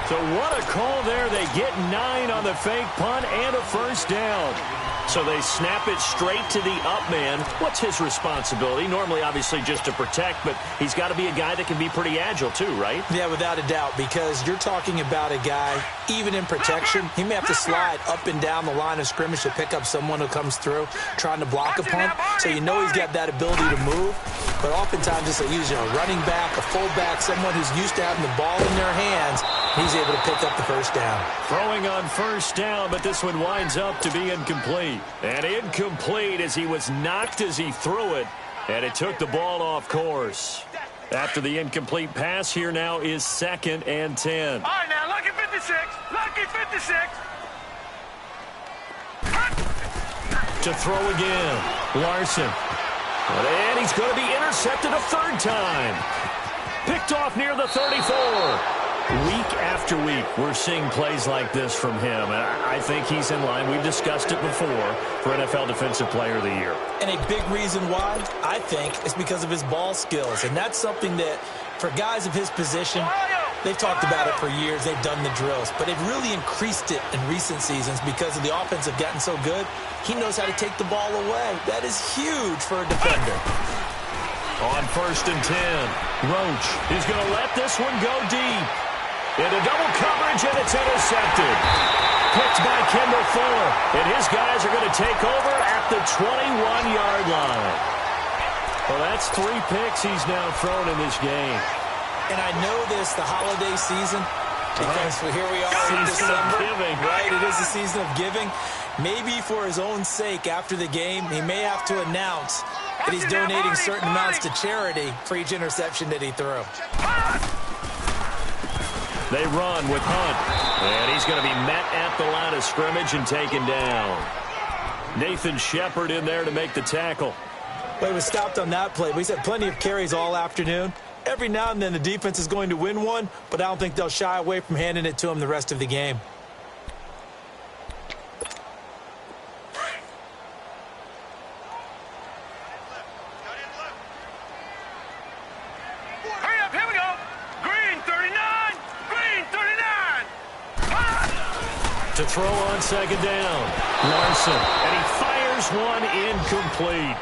So what a call there. They get 9 on the fake punt and a first down. So they snap it straight to the up man. What's his responsibility? Normally, obviously, just to protect, but he's got to be a guy that can be pretty agile too, right? Yeah, without a doubt, because you're talking about a guy, even in protection, he may have to slide up and down the line of scrimmage to pick up someone who comes through trying to block a punt. So you know he's got that ability to move. But oftentimes, just using a running back, a fullback, someone who's used to having the ball in their hands, he's able to pick up the first down. Throwing on first down, but this one winds up to be incomplete. And incomplete as he was knocked as he threw it, and it took the ball off course. After the incomplete pass, here now is 2nd and 10. All right, now, lucky 56. Lucky 56. To throw again, Larson. And he's going to be intercepted a 3rd time. Picked off near the 34. Week after week, we're seeing plays like this from him, and I think he's in line. We've discussed it before for NFL Defensive Player of the Year. And a big reason why, I think, is because of his ball skills. And that's something that, for guys of his position, they've talked about it for years. They've done the drills. But they've really increased it in recent seasons because of the offense have gotten so good. He knows how to take the ball away. That is huge for a defender. On 1st and 10, Roach is going to let this one go deep. Into double coverage, and it's intercepted. Picked by Kendall Fuller. And his guys are going to take over at the 21-yard line. Well, that's 3 picks he's now thrown in this game. And I know this, the holiday season, because here we are in December. Giving. Right, it is the season of giving. Maybe for his own sake, after the game, he may have to announce that he's donating certain amounts to charity for each interception that he threw. They run with Hunt, and he's going to be met at the line of scrimmage and taken down. Nathan Shepard in there to make the tackle. Well, he was stopped on that play, but he's had plenty of carries all afternoon. Every now and then the defense is going to win one, but I don't think they'll shy away from handing it to him the rest of the game. Hurry up, here we go. Green 39. Green 39. To throw on 2nd down, Larson, and he fires one incomplete.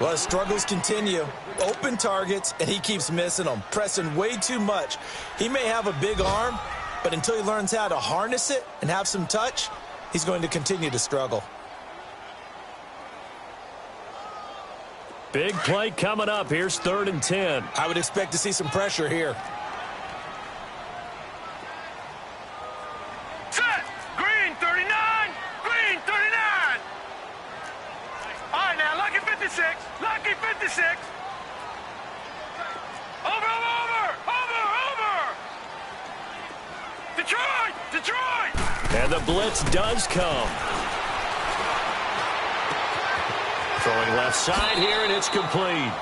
Well, his struggles continue. Open targets, and he keeps missing them, pressing way too much. He may have a big arm, but until he learns how to harness it and have some touch, he's going to continue to struggle. Big play coming up. Here's 3rd and 10. I would expect to see some pressure here. Set. Green 39. Green 39. All right, now, lucky 56. Lucky 56. Over. Detroit. And the blitz does come. Throwing left side here, and it's complete.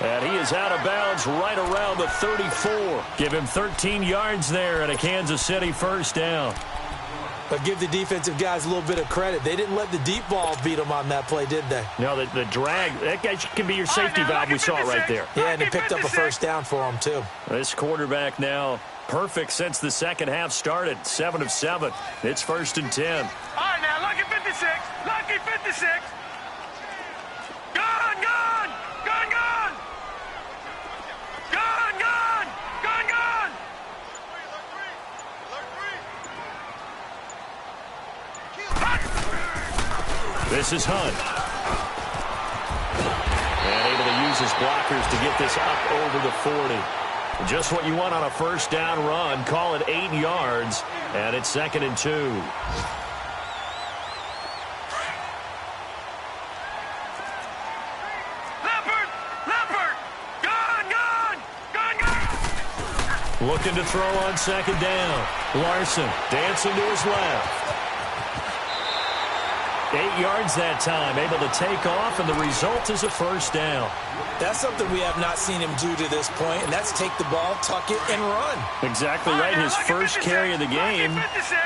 And he is out of bounds right around the 34. Give him 13 yards there and a Kansas City first down. But give the defensive guys a little bit of credit. They didn't let the deep ball beat them on that play, did they? No, the drag, that guy can be your safety valve. We saw it right there. Yeah, and they picked up a first down for him, too. This quarterback now perfect since the second half started. 7 of 7. It's 1st and 10. All right, now, lucky 56. Lucky 56. Gun. This is Hunt. And able to use his blockers to get this up over the 40. Just what you want on a first down run. Call it 8 yards. And it's 2nd and 2. Leopard. Gun. Looking to throw on 2nd down. Larson dancing to his left. 8 yards that time, able to take off, and the result is a first down. That's something we have not seen him do to this point, and that's take the ball, tuck it, and run. Exactly right. His first carry of the game.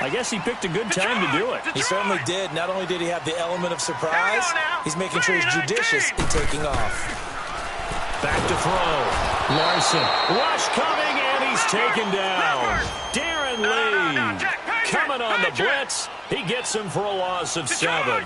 I guess he picked a good time to do it. He certainly did. Not only did he have the element of surprise, he's making sure he's judicious in taking off. Back to throw. Larson. Rush coming, and he's taken down. Darren Lee coming on the blitz. He gets him for a loss of 7.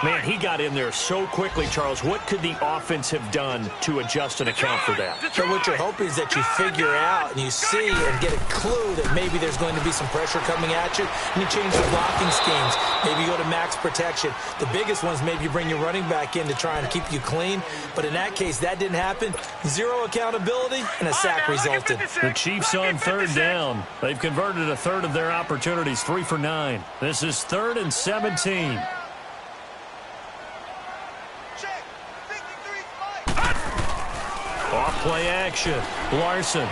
Man, he got in there so quickly, Charles. What could the offense have done to adjust and account for that? So what you're hoping is that you figure out and you see and get a clue that maybe there's going to be some pressure coming at you, and you change the blocking schemes. Maybe you go to max protection. The biggest ones, maybe you bring your running back in to try and keep you clean. But in that case, that didn't happen. 0 accountability, and a sack resulted. The Chiefs on 3rd down. They've converted a third of their opportunities, 3 for 9. This is 3rd and 17. Off play action. Larson.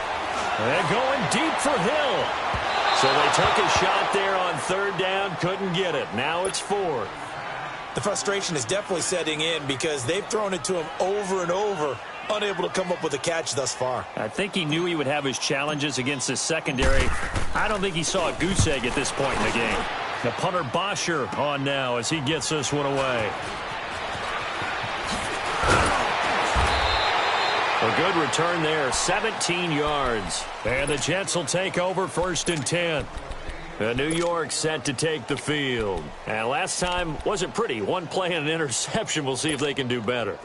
They're going deep for Hill. So they took a shot there on 3rd down, couldn't get it. Now it's 4th. The frustration is definitely setting in because they've thrown it to him over and over, unable to come up with a catch thus far. I think he knew he would have his challenges against his secondary. I don't think he saw a goose egg at this point in the game. The punter Bosher on now as he gets this one away. A good return there, 17 yards. And the Jets will take over 1st and 10. New York set to take the field. And last time wasn't pretty. One play and an interception. We'll see if they can do better.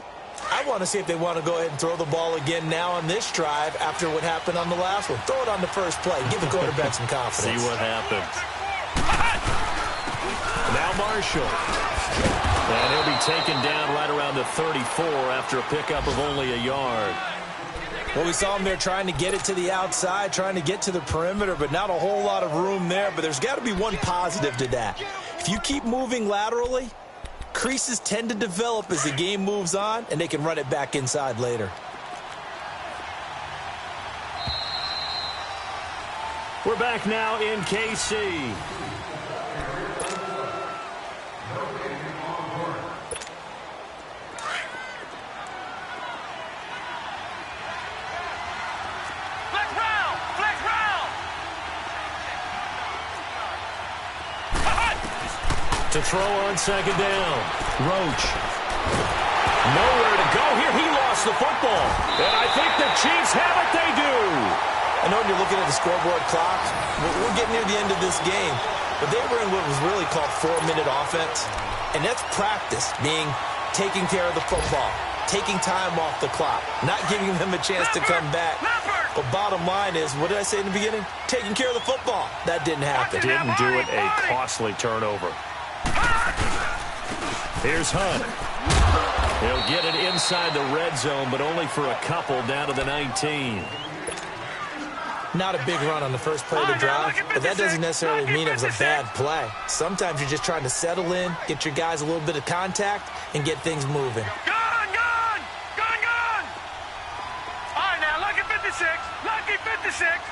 I want to see if they want to go ahead and throw the ball again now on this drive after what happened on the last one. Throw it on the first play. Give the quarterback some confidence. See what happens. Now Marshall. And he'll be taken down right around the 34 after a pickup of only a yard. Well, we saw him there trying to get it to the outside, trying to get to the perimeter, but not a whole lot of room there. But there's got to be one positive to that. If you keep moving laterally, creases tend to develop as the game moves on, and they can run it back inside later. We're back now in KC. To throw on 2nd down. Roach. Nowhere to go here. He lost the football. And I think the Chiefs have it. They do. I know when you're looking at the scoreboard clock, we're getting near the end of this game. But they were in what was really called 4-minute offense. And that's practice, being taking care of the football, taking time off the clock, not giving them a chance to come back. But bottom line is, what did I say in the beginning? Taking care of the football. That didn't happen. Didn't do it. A costly turnover. Here's Hunt. He'll get it inside the red zone, but only for a couple down to the 19. Not a big run on the first play of the drive, but that doesn't necessarily mean it was a bad play. Sometimes you're just trying to settle in, get your guys a little bit of contact, and get things moving. Gone! All right, now, lucky 56. Lucky 56.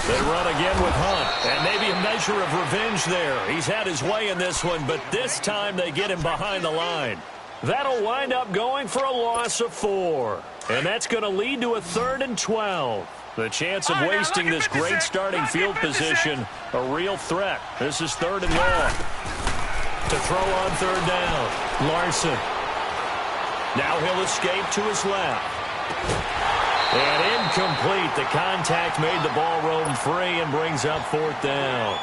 They run again with Hunt, and maybe a measure of revenge there. He's had his way in this one, but this time they get him behind the line. That'll wind up going for a loss of 4. And that's going to lead to a 3rd and 12. The chance of wasting this great starting field position, a real threat. This is 3rd and long. To throw on 3rd down, Larson. Now he'll escape to his left. And incomplete. The contact made the ball roam free and brings up 4th down.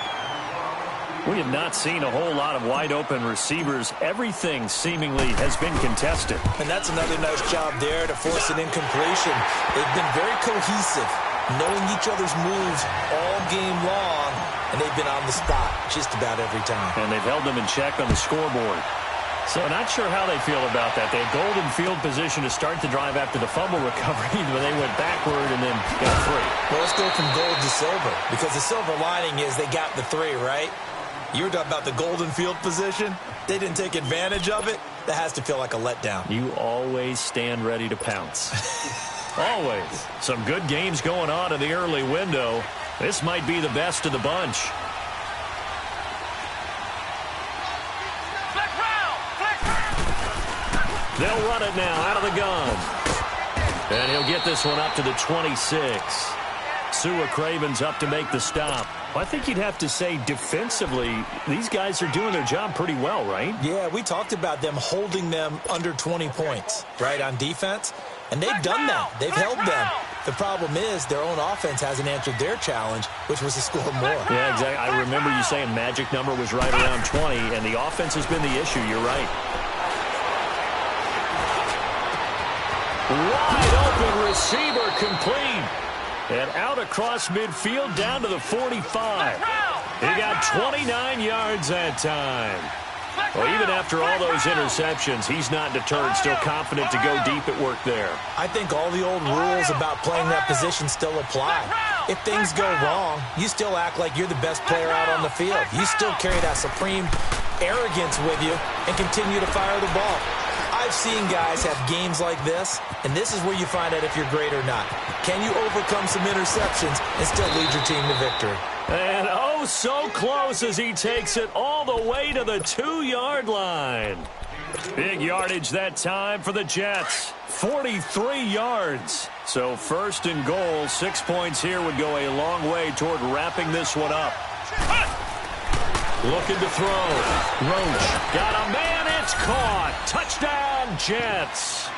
We have not seen a whole lot of wide-open receivers. Everything seemingly has been contested. And that's another nice job there to force an incompletion. They've been very cohesive, knowing each other's moves all game long, and they've been on the spot just about every time. And they've held them in check on the scoreboard. So not sure how they feel about that. They had golden field position to start the drive after the fumble recovery, but they went backward and then got 3. Well, let's go from gold to silver, because the silver lining is they got the 3, right? You were talking about the golden field position. They didn't take advantage of it. That has to feel like a letdown. You always stand ready to pounce. Always. Some good games going on in the early window. This might be the best of the bunch. They'll run it now out of the gun. And he'll get this one up to the 26. Sua Craven's up to make the stop. Well, I think you'd have to say defensively, these guys are doing their job pretty well, right? Yeah, we talked about them holding them under 20 points, right, on defense. And they've done that. They've held them. The problem is their own offense hasn't answered their challenge, which was to score more. Yeah, exactly. I remember you saying magic number was right around 20, and the offense has been the issue. You're right. Wide open receiver complete. And out across midfield down to the 45. He got 29 yards that time. Well, even after all those interceptions, he's not deterred, still confident to go deep at work there. I think all the old rules about playing that position still apply. If things go wrong, you still act like you're the best player out on the field. You still carry that supreme arrogance with you and continue to fire the ball. I've seen guys have games like this, and this is where you find out if you're great or not. Can you overcome some interceptions and still lead your team to victory? And oh, so close as he takes it all the way to the 2-yard line. Big yardage that time for the Jets. 43 yards. So first and goal, 6 points here would go a long way toward wrapping this one up. Looking to throw. Roach got a man. It's caught. Touchdown, Jets.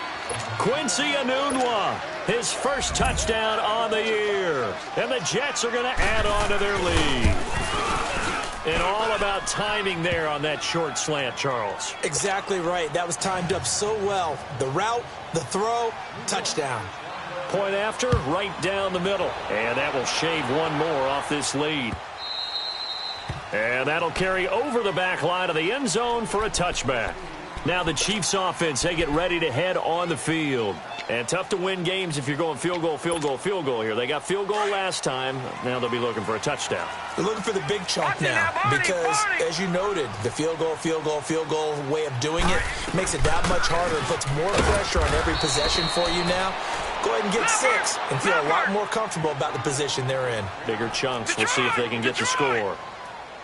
Quincy Enunwa, his first touchdown on the year. And the Jets are going to add on to their lead. And all about timing there on that short slant, Charles. Exactly right. That was timed up so well. The route, the throw, touchdown. Point after, right down the middle. And that will shave one more off this lead. And that'll carry over the back line of the end zone for a touchback. Now the Chiefs offense, they get ready to head on the field. And tough to win games if you're going field goal, field goal, field goal here. They got field goal last time. Now they'll be looking for a touchdown. They're looking for the big chunk now because, as you noted, the field goal way of doing it makes it that much harder and puts more pressure on every possession for you now. Go ahead and get 6 and feel a lot more comfortable about the position they're in. Bigger chunks. We'll see if they can get the score.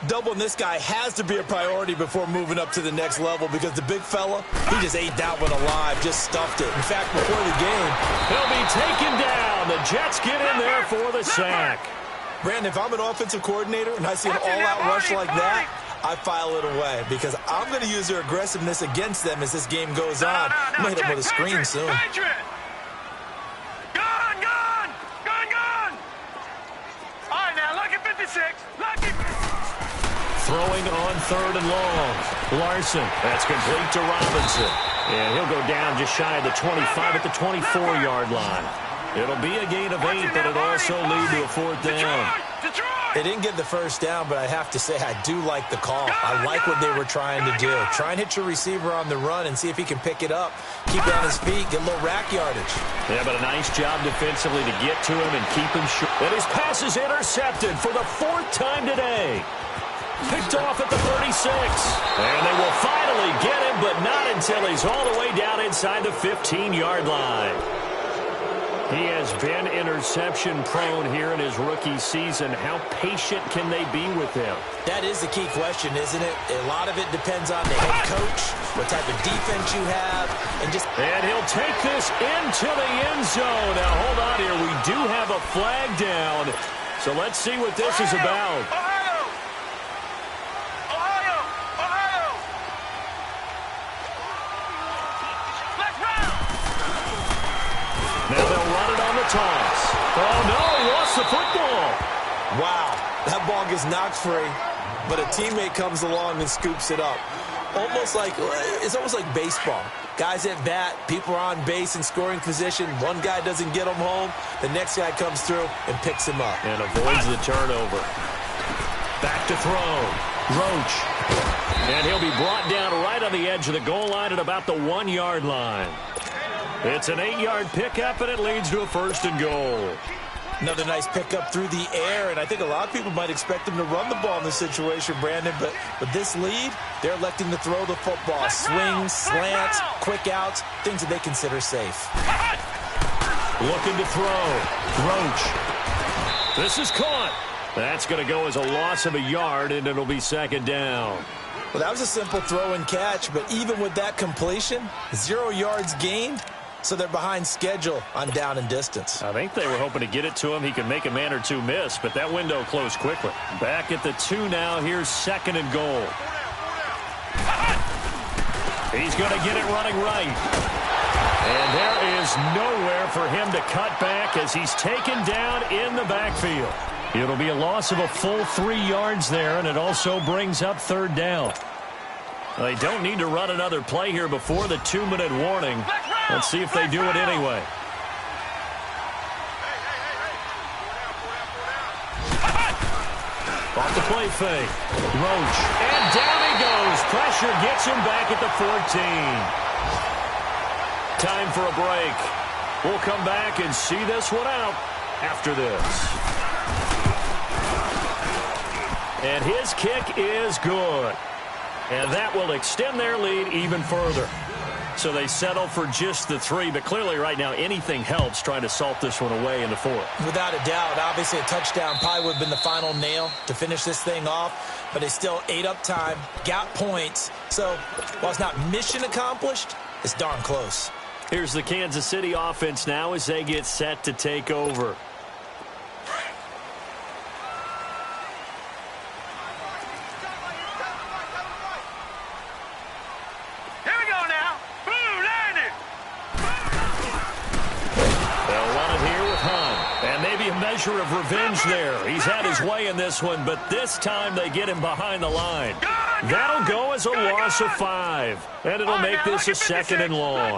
Doubling this guy has to be a priority before moving up to the next level because the big fella, he just ate that one alive, just stuffed it. In fact, before the game, he'll be taken down. The Jets get in there for the sack. Brandon, if I'm an offensive coordinator and I see an all-out rush like that, I file it away because I'm going to use their aggressiveness against them as this game goes on. I'm going to hit them with a screen soon. All right, now, lucky 56. Lucky. Throwing on 3rd and long. Larson, that's complete to Robinson. And he'll go down just shy of the 25 at the 24-yard line. It'll be a gain of 8, but it'll also lead to a 4th down. They didn't get the first down, but I have to say I do like the call. I like what they were trying to do. Try and hit your receiver on the run and see if he can pick it up. Keep it on his feet, get a little rack yardage. Yeah, but a nice job defensively to get to him and keep him short. And his pass is intercepted for the 4th time today. Picked off at the 36. And they will finally get him, but not until he's all the way down inside the 15-yard line. He has been interception-prone here in his rookie season. How patient can they be with him? That is the key question, isn't it? A lot of it depends on the head coach, what type of defense you have, and just... And he'll take this into the end zone. Now, hold on here. We do have a flag down. So let's see what this is about. Now they'll run it on the toss. Oh, no, he lost the football. Wow, that ball gets knocked free, but a teammate comes along and scoops it up. It's almost like baseball. Guys at bat, people are on base in scoring position. One guy doesn't get him home. The next guy comes through and picks him up. And avoids the turnover. Back to throw. Roach. And he'll be brought down right on the edge of the goal line at about the 1-yard line. It's an 8-yard pickup, and it leads to a 1st and goal. Another nice pickup through the air, and I think a lot of people might expect him to run the ball in this situation, Brandon, but with this lead, they're electing to throw the football. Swings, slants, quick outs, things that they consider safe. Looking to throw. Roach. This is caught. That's going to go as a loss of a yard, and it'll be 2nd down. Well, that was a simple throw and catch, but even with that completion, 0 yards gained, so they're behind schedule on down and distance. I think they were hoping to get it to him. He could make a man or two miss, but that window closed quickly. Back at the 2 now. Here's 2nd and goal. He's going to get it running right. And there is nowhere for him to cut back as he's taken down in the backfield. It'll be a loss of a full 3 yards there, and it also brings up 3rd down. They don't need to run another play here before the 2-minute warning. Let's see if they do it anyway. Off the play fake. Roach. And down he goes. Pressure gets him back at the 14. Time for a break. We'll come back and see this one out after this. And his kick is good. And that will extend their lead even further. So they settle for just the 3, but clearly right now anything helps trying to salt this one away in the 4th. Without a doubt, obviously a touchdown probably would have been the final nail to finish this thing off, but they still ate up time, got points. So while it's not mission accomplished, it's darn close. Here's the Kansas City offense now as they get set to take over. Measure of revenge there. He's had his way in this one, but this time they get him behind the line. That'll go as a loss of 5, and it'll make this a 2nd and long.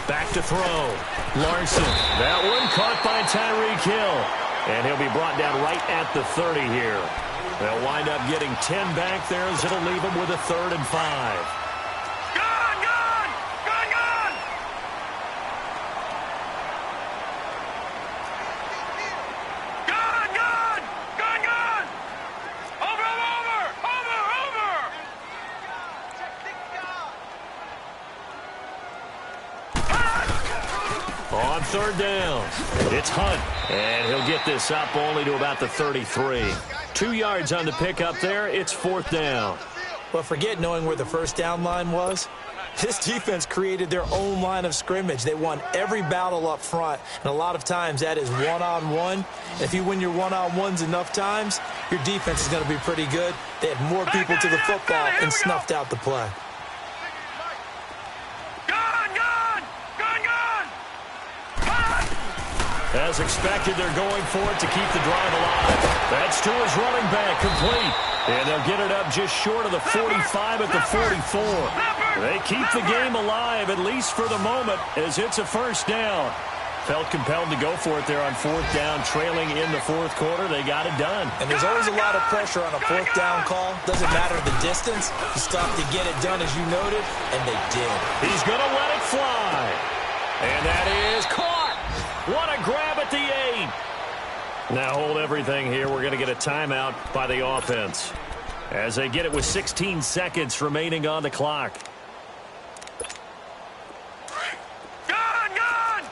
Back to throw. Larson. That one caught by Tyreek Hill, and he'll be brought down right at the 30 here. They'll wind up getting 10 back there as it'll leave them with a 3rd and 5. On 3rd down, it's Hunt, and he'll get this up only to about the 33. 2 yards on the pickup there. It's 4th down. Well, forget knowing where the 1st down line was. This defense created their own line of scrimmage. They won every battle up front, and a lot of times that is one-on-one. If you win your one-on-ones enough times, your defense is going to be pretty good. They had more people to the football and snuffed out the play. As expected, they're going for it to keep the drive alive. That's to his running back, complete. And they'll get it up just short of the 45 at the 44. They keep the game alive, at least for the moment, as it's a 1st down. Felt compelled to go for it there on 4th down, trailing in the 4th quarter. They got it done. And there's always a lot of pressure on a 4th down call. Doesn't matter the distance. You stop to get it done, as you noted, and they did. He's going to let it fly. And that is caught. What a grab at the 8. Now hold everything here. We're going to get a timeout by the offense as they get it with 16 seconds remaining on the clock. Gun!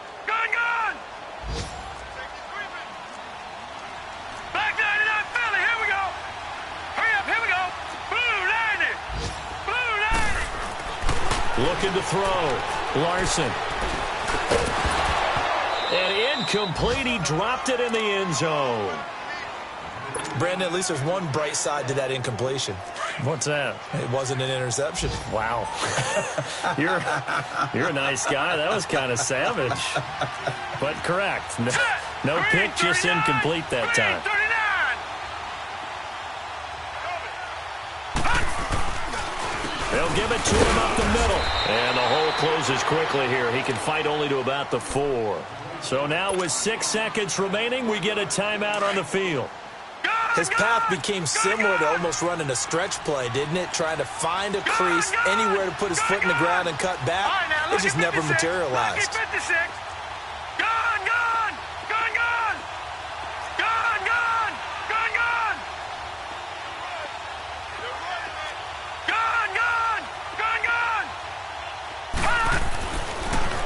Back 99 Philly, here we go. Hurry up, here we go. Blue 90. Looking to throw. Larson. And incomplete. He dropped it in the end zone. Brandon, at least there's one bright side to that incompletion. What's that? It wasn't an interception. Wow. You're a nice guy. That was kind of savage. But correct. No pick, just incomplete that time. They'll give it to him up the middle. And the hole closes quickly here. He can fight only to about the 4. So now with 6 seconds remaining, we get a timeout on the field. His path became similar to almost running a stretch play, didn't it? Trying to find a crease, anywhere to put his foot in the ground and cut back. It just never materialized.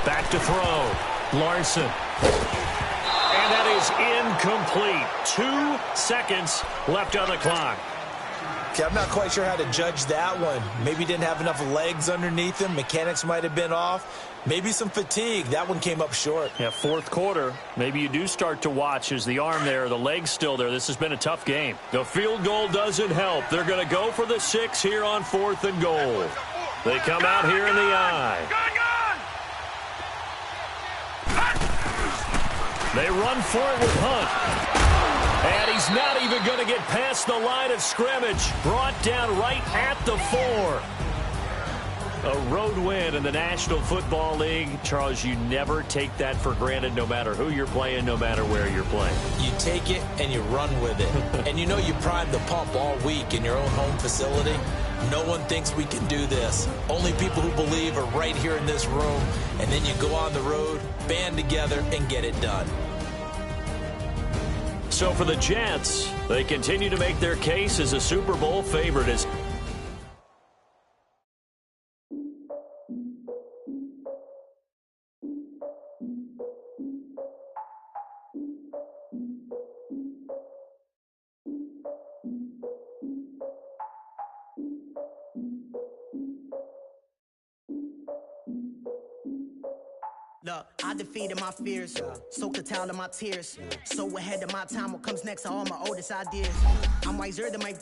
Back to throw. Larson. And that is incomplete. 2 seconds left on the clock. Okay, I'm not quite sure how to judge that one. Maybe didn't have enough legs underneath him. Mechanics might have been off. Maybe some fatigue. That one came up short. Yeah, fourth quarter. Maybe you do start to watch as the arm there, the leg's still there. This has been a tough game. The field goal doesn't help. They're going to go for the 6 here on 4th and goal. They come out here in the eye. They run for it with Hunt. And he's not even going to get past the line of scrimmage. Brought down right at the 4. A road win in the National Football League. Charles, you never take that for granted no matter who you're playing, no matter where you're playing. You take it and you run with it. And you know you primed the pump all week in your own home facility. No one thinks we can do this. Only people who believe are right here in this room. And then you go on the road, band together, and get it done. So for the Jets, they continue to make their case as a Super Bowl favorite. Look, I defeated my fears, soaked the towel in my tears. So ahead of my time, what comes next are all my oldest ideas. I'm wiser than my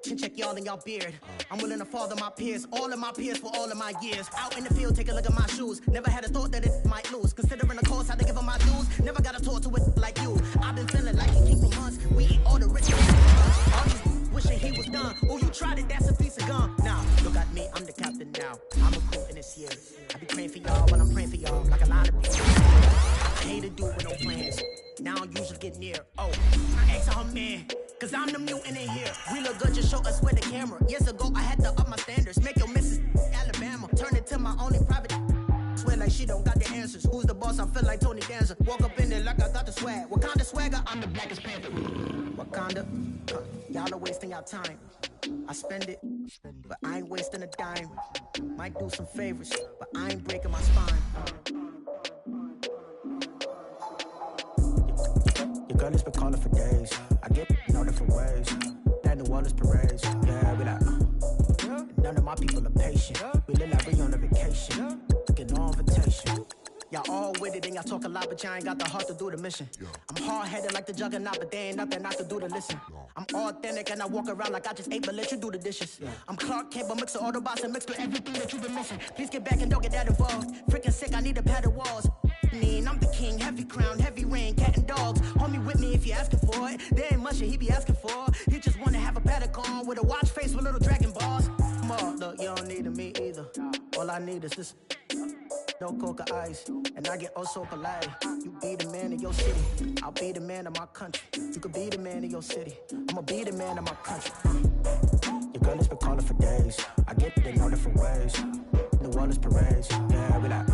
chin check y'all in y'all beard. I'm willing to father my peers, all of my peers for all of my years. Out in the field, take a look at my shoes. Never had a thought that it might lose. Considering the cost, how to give them my dues. Never got a talk to it like you. I've been feeling like a king for months. We eat all the rich. All these wishing he was done. Oh, you tried it, that's a piece of gum. Now, look at me, I'm the captain now. I'm recruiting this year. I be praying for y'all while I'm praying for y'all. Like a lot of people. I hate to do it with no plans. Now I usually get near. Oh, I ask her man. Cause I'm the mutant in here. We look good, just show us with the camera. Years ago, I had to up my standards. Make your missus Alabama. Turn it to my only private. Swear like she don't got the answers. Who's the boss? I feel like Tony Danza. Walk up in there like I got the swag. What kind of swagger? I'm the blackest panther. Wakanda. Y'all are wasting your time. I spend it, but I ain't wasting a dime. Might do some favors, but I ain't breaking my spine. Your girl has been calling for days. I get in all different ways. That New Orleans parades. Yeah, we like, none of my people are patient. We live like we on a vacation. Get no invitation. Y'all all with it and y'all talk a lot, but y'all ain't got the heart to do the mission. I'm hard-headed like the juggernaut, but there ain't nothing I can do to listen. I'm authentic and I walk around like I just ate, but let you do the dishes. I'm Clark Kent, but mix the Autobots and mix with everything that you've been missing. Please get back and don't get that involved. Freaking sick, I need a padded walls. I'm the king, heavy crown, heavy rain, cat and dogs. Homie with me if you're asking for it. There ain't much that he be asking for. He just wanna have a paddock on with a watch face with little dragon balls. Look, you don't need me either. All I need is this. No coca ice, and I get oh so polite. You be the man of your city, I'll be the man of my country. You could be the man of your city, I'ma be the man of my country. Your girl has been calling for days. I get it in all different ways. New Orleans parades, yeah, we like.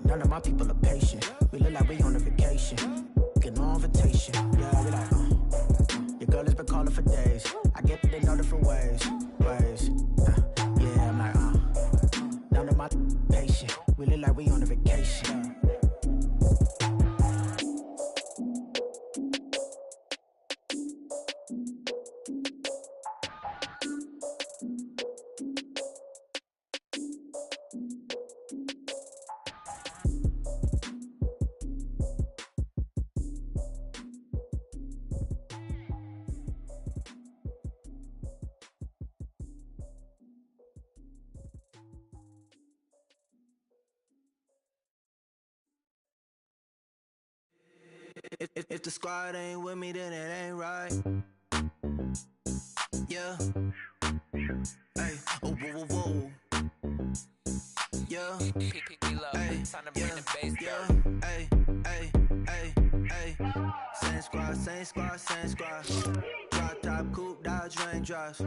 None of my people are patient. We look like we on a vacation. Get no invitation, yeah, we like. Your girl has been calling for days. I get it in all different ways. Yeah, I'm like, none of my patient. We look like we on a vacation. If the squad ain't with me, then it ain't right. Yeah. Hey. Oh, whoa, whoa, whoa. Yeah. Hey. Yeah. Hey. Hey. Hey. Hey. Same squad, same squad, same squad. Drop top, coupe, Dodge raindrops.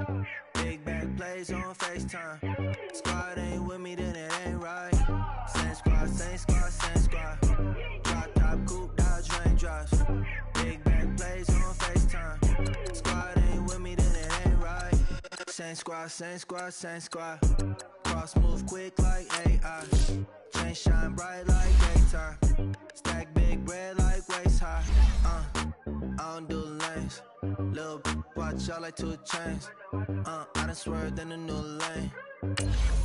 Big back plays on FaceTime. Squad ain't with me, then it ain't right. Same squad, same squad, same squad. Drop top, coupe, Dodge raindrops. Big back plays on FaceTime. Squad ain't with me, then it ain't right. Same squad, same squad, same squad. Cross move quick like AI. Chain shine bright like daytime. Stack big bread like waist Little watch out like 2 chains. I done swerved in a new lane.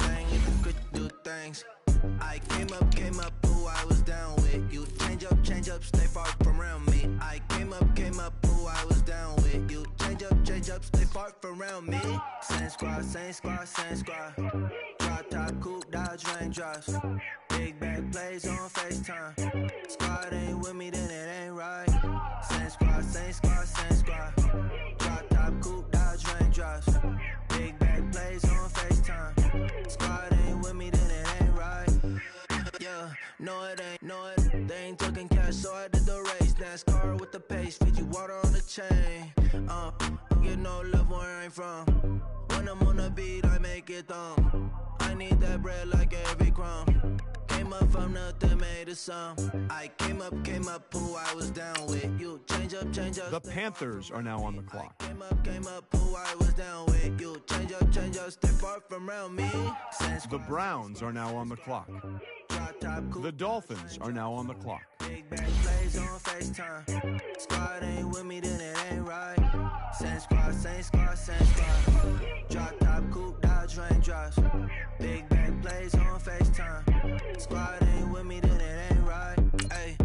Bang, if you could do things. I came up, who I was down with. You change up, stay far from around me. I came up, who I was down with. You change up, stay far from around me. Same squad. Drop top, coupe, Dodge raindrops. Big bag plays on FaceTime. Squad ain't with me, then it ain't right. Same squad. Drop top, coupe, Dodge raindrops. Big bag plays on FaceTime. Squad ain't with me, then it ain't right. Yeah, no it ain't, they ain't talking cash, so I did the race. NASCAR with the pace, feed you water on the chain. Get no love where I ain't from. When I'm on the beat, I make it thumb. I need that bread like every crumb. Came up from nothing, made a sum. I came up, who I was down with. You change up. The Panthers are now on the clock. Came up, who I was down with. You change up, stay far from around me. The Browns are now on the clock. The Dolphins are now on the clock. Big bag plays on FaceTime. Squad ain't with me, then it ain't right. Same squad. Drop top, coupe, Dodge raindrops. Big bag plays on FaceTime. Squad ain't with me, then it ain't right. Ay.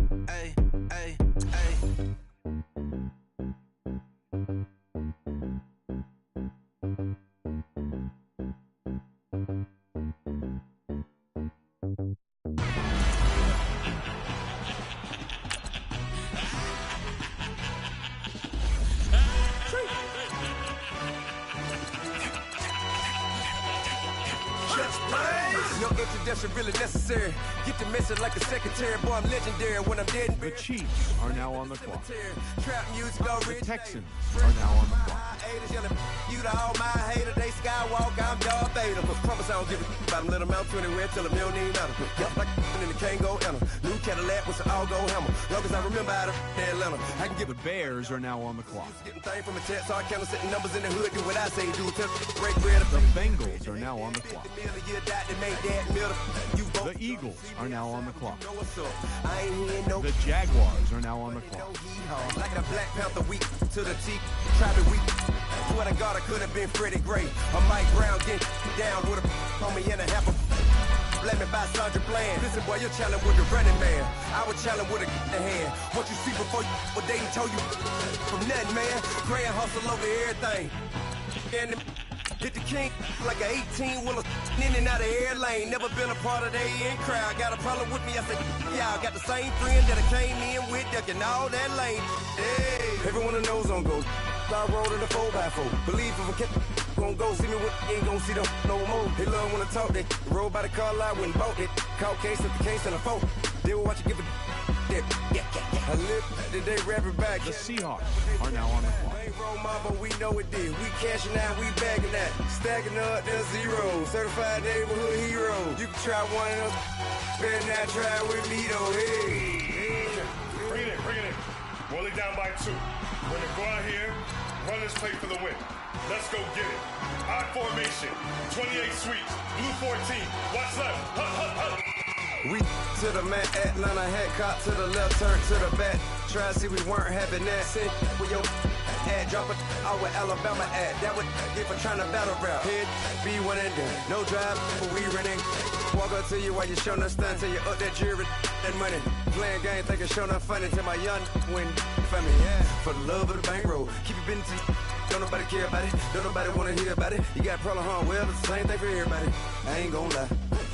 No introduction really necessary. Get the message like a secretary. Boy, I'm legendary when I'm dead. The Chiefs are now on the clock. Trap music, The Texans are now on the clock. You to all my haters, they skywalk, I'm Darth Vader. Promise I don't give a about them, let them out to anywhere, tell them you don't need nothing. Got like and the can't go enter. New Cadillac with an all-go hammer. Long as I remember out of Atlanta, I can give The Bears are now on the clock. Getting thing from a text, so I count setting numbers in the hood, do what I say, do. Break bread. The Bengals are now on the clock. The Eagles are now on the clock. The Jaguars are now on the clock. Like the Black Panther week to the T, Travis week. Swear to God, I could have been Freddie Gray. Or Mike Brown getting down with a on me and a half a. Let me buy Sandra Bland. Listen, boy, you're challenged with the running man. I was challenged with a hand. What you see before you, what they told you from nothing, man. Gray and hustle over everything. And hit the king like an 18-wheeler in and out of air lane. Never been a part of the in crowd. Got a problem with me, I said, yeah, I got the same friend that I came in with, ducking all that lane. Hey, everyone that knows on go. I rolled in the 4x4. Believe if I kept gon' go see me with ain't gon' see them no more. They love when I talk, they roll by the car lot when bought it. Call case at the case and a phone. They will watch you give it. I live today, rapping back. The Seahawks are now on the clock. Ain't roll my, but we know it did. We cashing out, we bagging that. Stacking up, there's zero. Certified neighborhood hero. You can try one of them. Better not try with me though. Hey. Bring it in. Roll it down by 2. We're gonna go out here, run this play for the win. Let's go get it. Odd formation, 28 sweeps, blue 14. Watch left. Hut. We to the man, Atlanta head cop to the left, turn to the back. Try to see we weren't having that. Sit with your ad, drop it out with Alabama ad. That would get for trying to battle rap. Head, be one and done. No drive, but we running. Walk up to you while you showing us stun till you up that jewelry, that money. Playing game, thinking show nothing funny till my young win for me. Yeah, for the love of the bankroll. Keep it business. Don't nobody care about it. Don't nobody wanna hear about it. You got a problem, huh? Well, it's the same thing for everybody. I ain't gonna lie.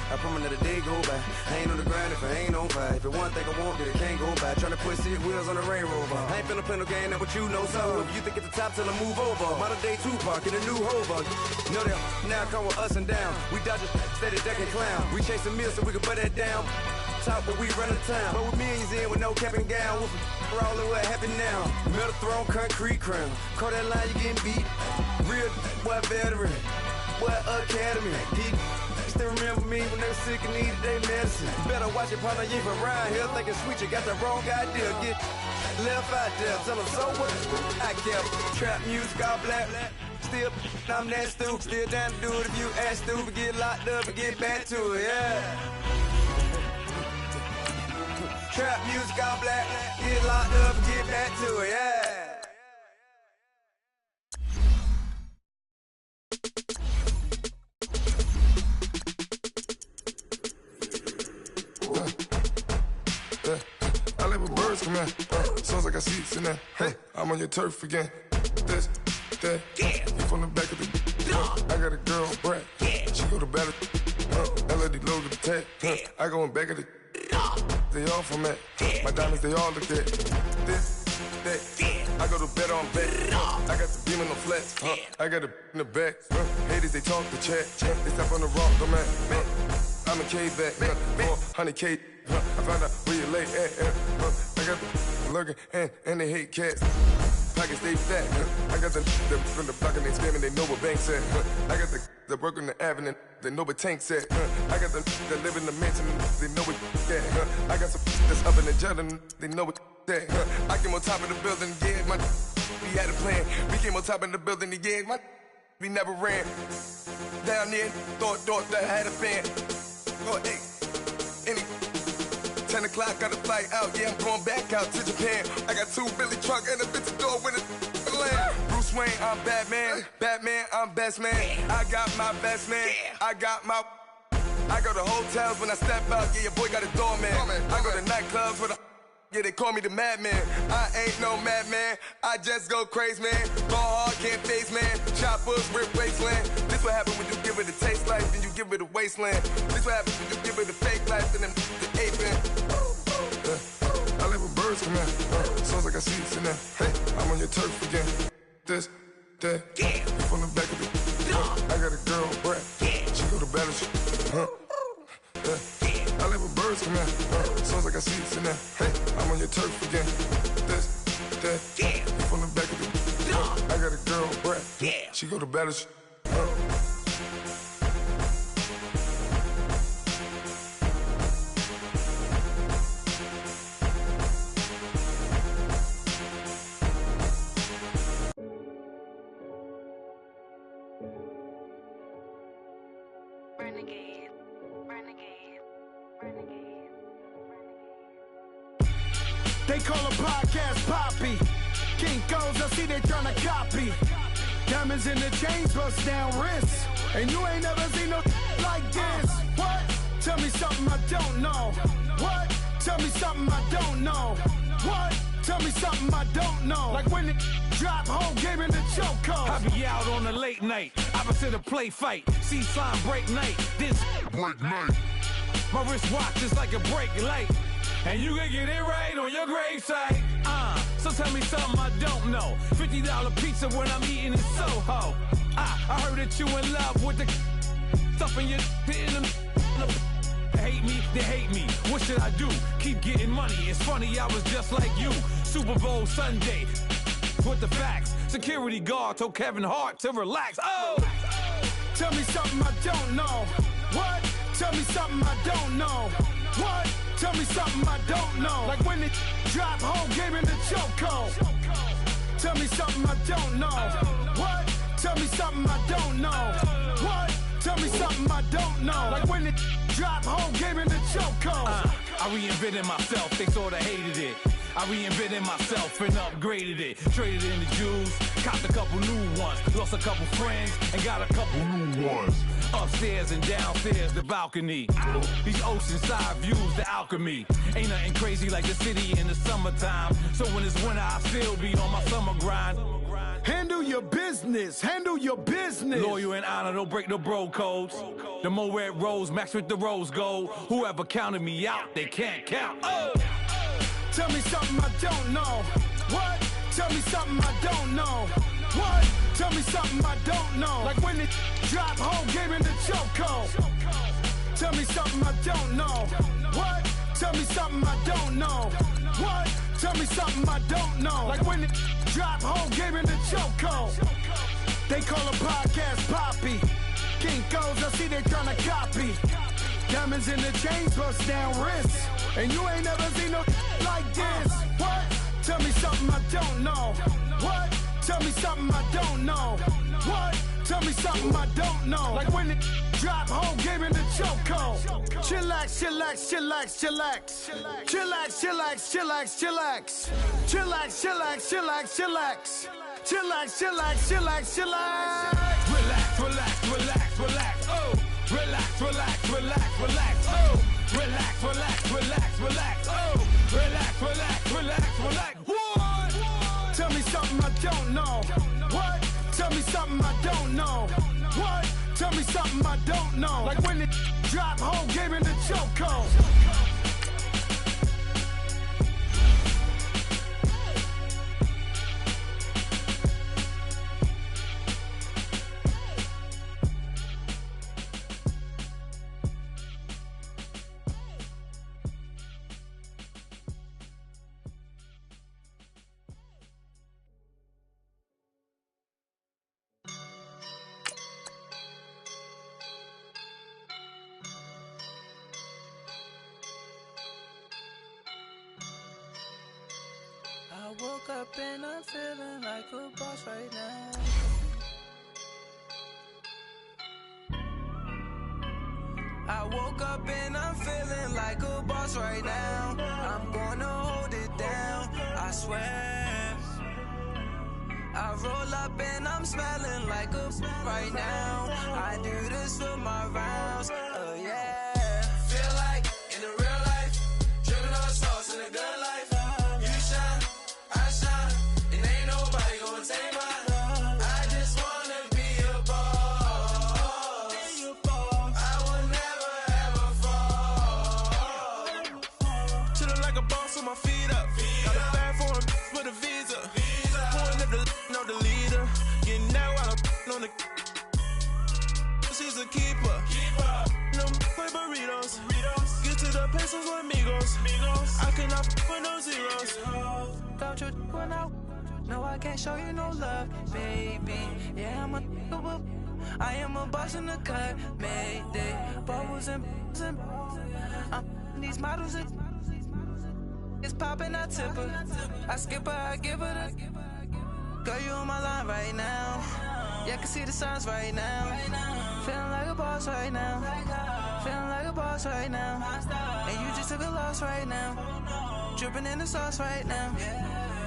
I promise that a day go by. I ain't on the grind if I ain't on fire. If it one thing I want, then it can't go by. Tryna put 6 wheels on the railroad. I ain't finna play no game, that what you know. So if you think at the top, tell them move over. Modern day Tupac in a new Hova. Know that now come with us and down. We dodge a steady decking clown. We chasing meals so we can put that down. Top, but we run the town. But with millions in with no cap and gown. We're all in what happened now. Metal throne, concrete crown. Call that line, you getting beat. Real, what veteran. What academy. Still remember me when they were sick and needed their medicine. Better watch it, partner, you from around here thinking sweet, you got the wrong idea. Get left out there, tell them so what I kept. Trap music, all black. Still, I'm that stupid. Still down to do it if you act stupid. Get locked up and get back to it, yeah. Trap music, all black. Get locked up and get back to it, yeah. I like when birds come in. Sounds like I seats in there. Hey, I'm on your turf again. This, that, you from the back of the. I got a girl, Brad. She go to battle. LED logo the tag. I go in back of the. They all from it. My diamonds, they all look at. This, that. I go to bed on bed. I got the beam in the flex. I got a in the back. Haters, they talk the chat. They step on the rock, the man. I'm a K-back. 400K. I found out where you lay at. I got the lurking and they hate cats. Pockets stay fat. I got the from the block and they scamming, they know what banks at. I got the work on the avenue, they know what tanks at. I got the live in the mansion, they know what that. I got some that's up in the jungle, they know what that. I came on top of the building, yeah, my we had a plan. We came on top of the building, yeah, my we never ran. Down there, thought that I had a fan. Oh, hey, any 10 o'clock, got a flight out, yeah, I'm going back out to Japan. I got 2 Billy truck and a bitch door with a land. Bruce Wayne, I'm Batman. Batman, I'm best man. I got my best man. I got my. I go to hotels when I step out, yeah, your boy got a doorman. I go to nightclubs with a. Yeah, they call me the madman. I ain't no madman. I just go crazy, man. Go hard, can't face, man. Choppers, rip wasteland. This what happen when you give it a taste life, then you give it a wasteland. This what happens when you give it a fake life, then the aping. I like when birds come in. Sounds like I see it in there. Hey, I'm on your turf again. This, that, you from the back of the. I got a girl, Brad. She go to battle. I like when birds come in. Sounds like I see it in there. Hey, I'm on your turf again. This, that, you from the back of the. I got a girl, Brad. She go to battle. They call a podcast Poppy. Kinkos, I see they tryna copy. Diamonds in the chains, bust down wrists. And you ain't never seen no like this. What? Tell me something I don't know. What? Tell me something I don't know. What? Tell me something I don't know. Like when it drop, whole game in the chokehold. I be out on a late night, opposite a play fight. See slime break night, this break night. My wristwatch is like a brake light. And you can get it right on your gravesite. So tell me something I don't know. $50 pizza when I'm eating in Soho. I heard that you in love with the stuff in your hitting them. Hate me, they hate me. What should I do? Keep getting money. It's funny, I was just like you. Super Bowl Sunday. With the facts. Security guard told Kevin Hart to relax. Oh! Tell me something I don't know. What? Tell me something I don't know. What? Tell me something I don't know. Like when it drop, whole game in the chokehold. Tell me something I don't know. What? Tell me something I don't know. What? Tell me something I don't know. Like when it drop, whole game in the chokehold. I reinvented myself, they sorta hated it. I reinvented myself and upgraded it. Traded in the Jews, copped a couple new ones. Lost a couple friends and got a couple new ones. Upstairs and downstairs, the balcony. These oceanside views, the alchemy. Ain't nothing crazy like the city in the summertime. So when it's winter, I still be on my summer grind. Handle your business, handle your business. Loyal and honor, don't break no bro codes. The more red rose, match with the rose gold. Whoever counted me out, they can't count. Oh! Tell me something I don't know. What? Tell me something I don't know. What? Tell me something I don't know. Like when it drop, whole game in the chokehold. Tell me something I don't know. What? Tell me something I don't know. What? Tell me something I don't know. Like when it drop, whole game in the chokehold. They call a podcast Poppy. Kinkos, I see they tryna copy. Diamonds in the chains, bust down wrists. And you ain't never seen no like this. What? Tell me something I don't know. What? Tell me something I don't know. What? Tell me something I don't know. Like when it drop, whole game in the chokehold. Chillax, chillax, chillax, chillax. Chillax, chillax, chillax, chillax. Chillax, chillax, chillax, chillax. Chillax, chillax, chillax, chillax. Relax, relax, relax, relax. Oh! Relax, relax, relax, relax. Oh! Relax, relax, relax, relax. Oh! Relax, relax. don't know. What? Tell me something I don't know. What? Tell me something I don't know. Like when it drop, whole game in the chokehold. I woke up and I'm feeling like a boss right now. I woke up and I'm feeling like a boss right now. I'm gonna hold it down, I swear. I roll up and I'm smelling like a right now. I do this for my rounds, oh yeah. Feel like in the real life, dripping on sauce in a good life. You shine, I shine, and ain't nobody gonna take mine. I just wanna be a boss. I will never ever fall. Chillin' like a boss with my feet up. Got a bag for him with a visa. Pulling up the leader. Getting out while I'm on the. She's a keeper. No play burritos. Get to the pesos with amigos. I cannot with no zeros. Don't you run out? No, I can't show you no love, baby. Yeah, I am a boss in the cut. Mayday. Bubbles and these models. It's popping, I tip her. I skip her, I give her the. Girl, you on my line right now. Yeah, I can see the signs right now. Feeling like a boss right now. Feeling like a boss right now. And you just took a loss right now. Dripping in the sauce right now.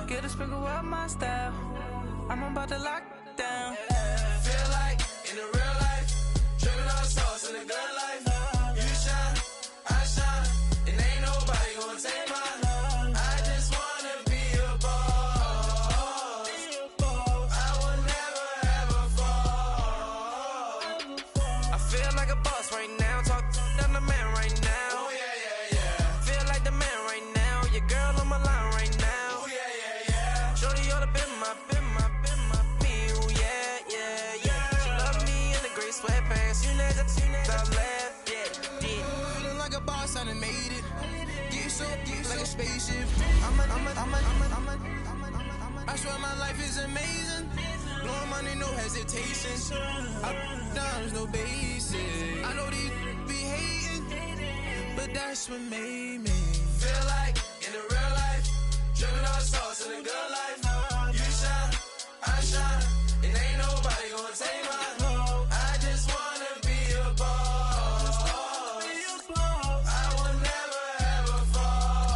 Get a sprinkle up my style. I'm about to lock down. Feel like in the real life, dripping on sauce in the good life. You shine, I shine, and ain't nobody gonna take mine. I just wanna be a boss. I will never ever fall. I feel like a boss right now. Talk down the man right now. Oh yeah. Feel like the man right now. Your girl on my line right now. Oh yeah. Shorty oughta been my me. Oh yeah. She love me in the gray sweatpants. You never left. Yeah. Feeling like a boss, I done made it. Get so like a spaceship. I swear my life is amazing. Blowing money, no hesitation. Up, downs, no basic. I know these be hating, but that's what made me. Feel like in the real life, dripping on sauce in the good life. You shine, I shine, and ain't nobody gonna take mine. I just wanna be a boss. I will never ever fall.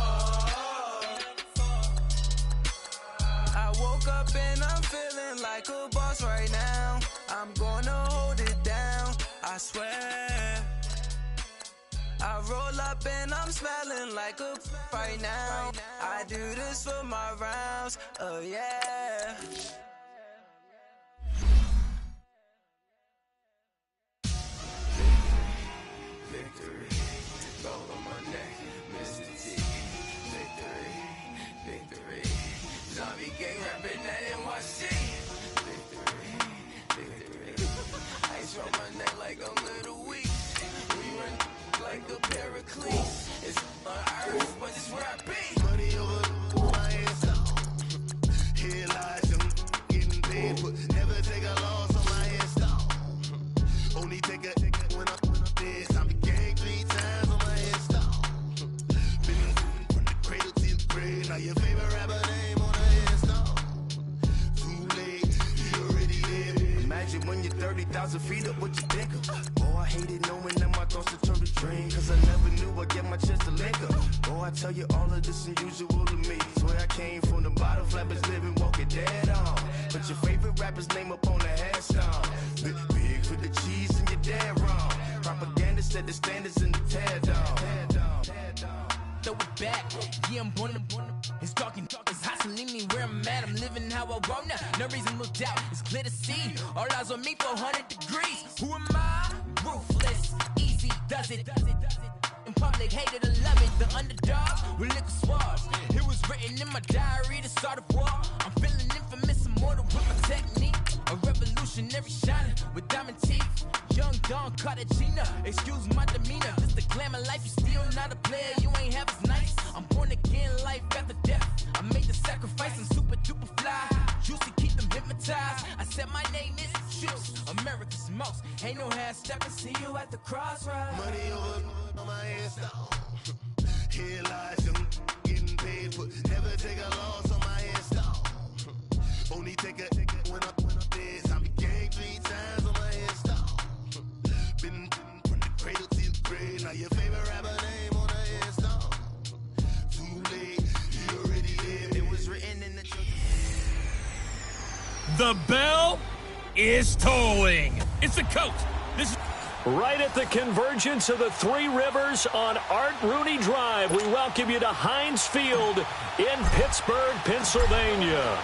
I woke up and I'm feeling like a boss right now. I'm gonna hold it down, I swear. I roll up and I'm smelling like a right now. I do this for my rounds, oh yeah. Victory, gold on my neck, Mr. T. Victory. Zombie gang rapping that NYC. Victory. Ice on my neck like a little weak. We run like a Pericles. It's on earth, but it's where I be. Money over my hands down. Here lies them getting paid, but never take a loss on my hands down. Only take a when I'm dead. Time to gang 3 times on my hands down. Been from the cradle to the grave. Now your favorite rapper name on the hands down. Too late, he already there. Imagine when you're 30,000 feet up, what you think of? Oh, I hated knowing that my thoughts would turn to dream. Cause I never knew I'd get my chance to link up. Oh, I tell you all of this unusual to me. Swear I came from the bottom, flappers living, walking dead on. But your favorite rapper's name up on the headstone. Big for the cheese and you're dead wrong. Propaganda set the standards in the tear down. Throw it back, yeah, I'm born. It's dark and it's hustling me where I'm at. I'm living how how I roll now. No reason to doubt, it's clear to see. All eyes on me, 400 degrees. Who am I? Ruthless, easy, does it. In public, hated or love it. The underdog with liquor swabs. It was written in my diary to start a war. I'm feeling infamous, immortal with my technique. A revolutionary shining with diamond teeth. Young Don Cartagena, excuse my demeanor. This the glamour life, you still not a player, you ain't half as nice. I'm born again, life after death. I made the sacrifice, I'm super duper fly. Juicy, keep them hypnotized. I said my name is Juice, America's most. Ain't no half stepping, see you at the crossroads. Money over on my headstone. Here lies them getting paid, but never take a loss on my headstone. Only take a when I'm dead. I be gang 3 times on my headstone. Been from the cradle to the grave. Now your favorite rapper name on the headstone. Too late, you already lived. It was written in the children's. The bell is tolling. It's the coach. This is right at the convergence of the Three Rivers on Art Rooney Drive. We welcome you to Heinz Field in Pittsburgh, Pennsylvania.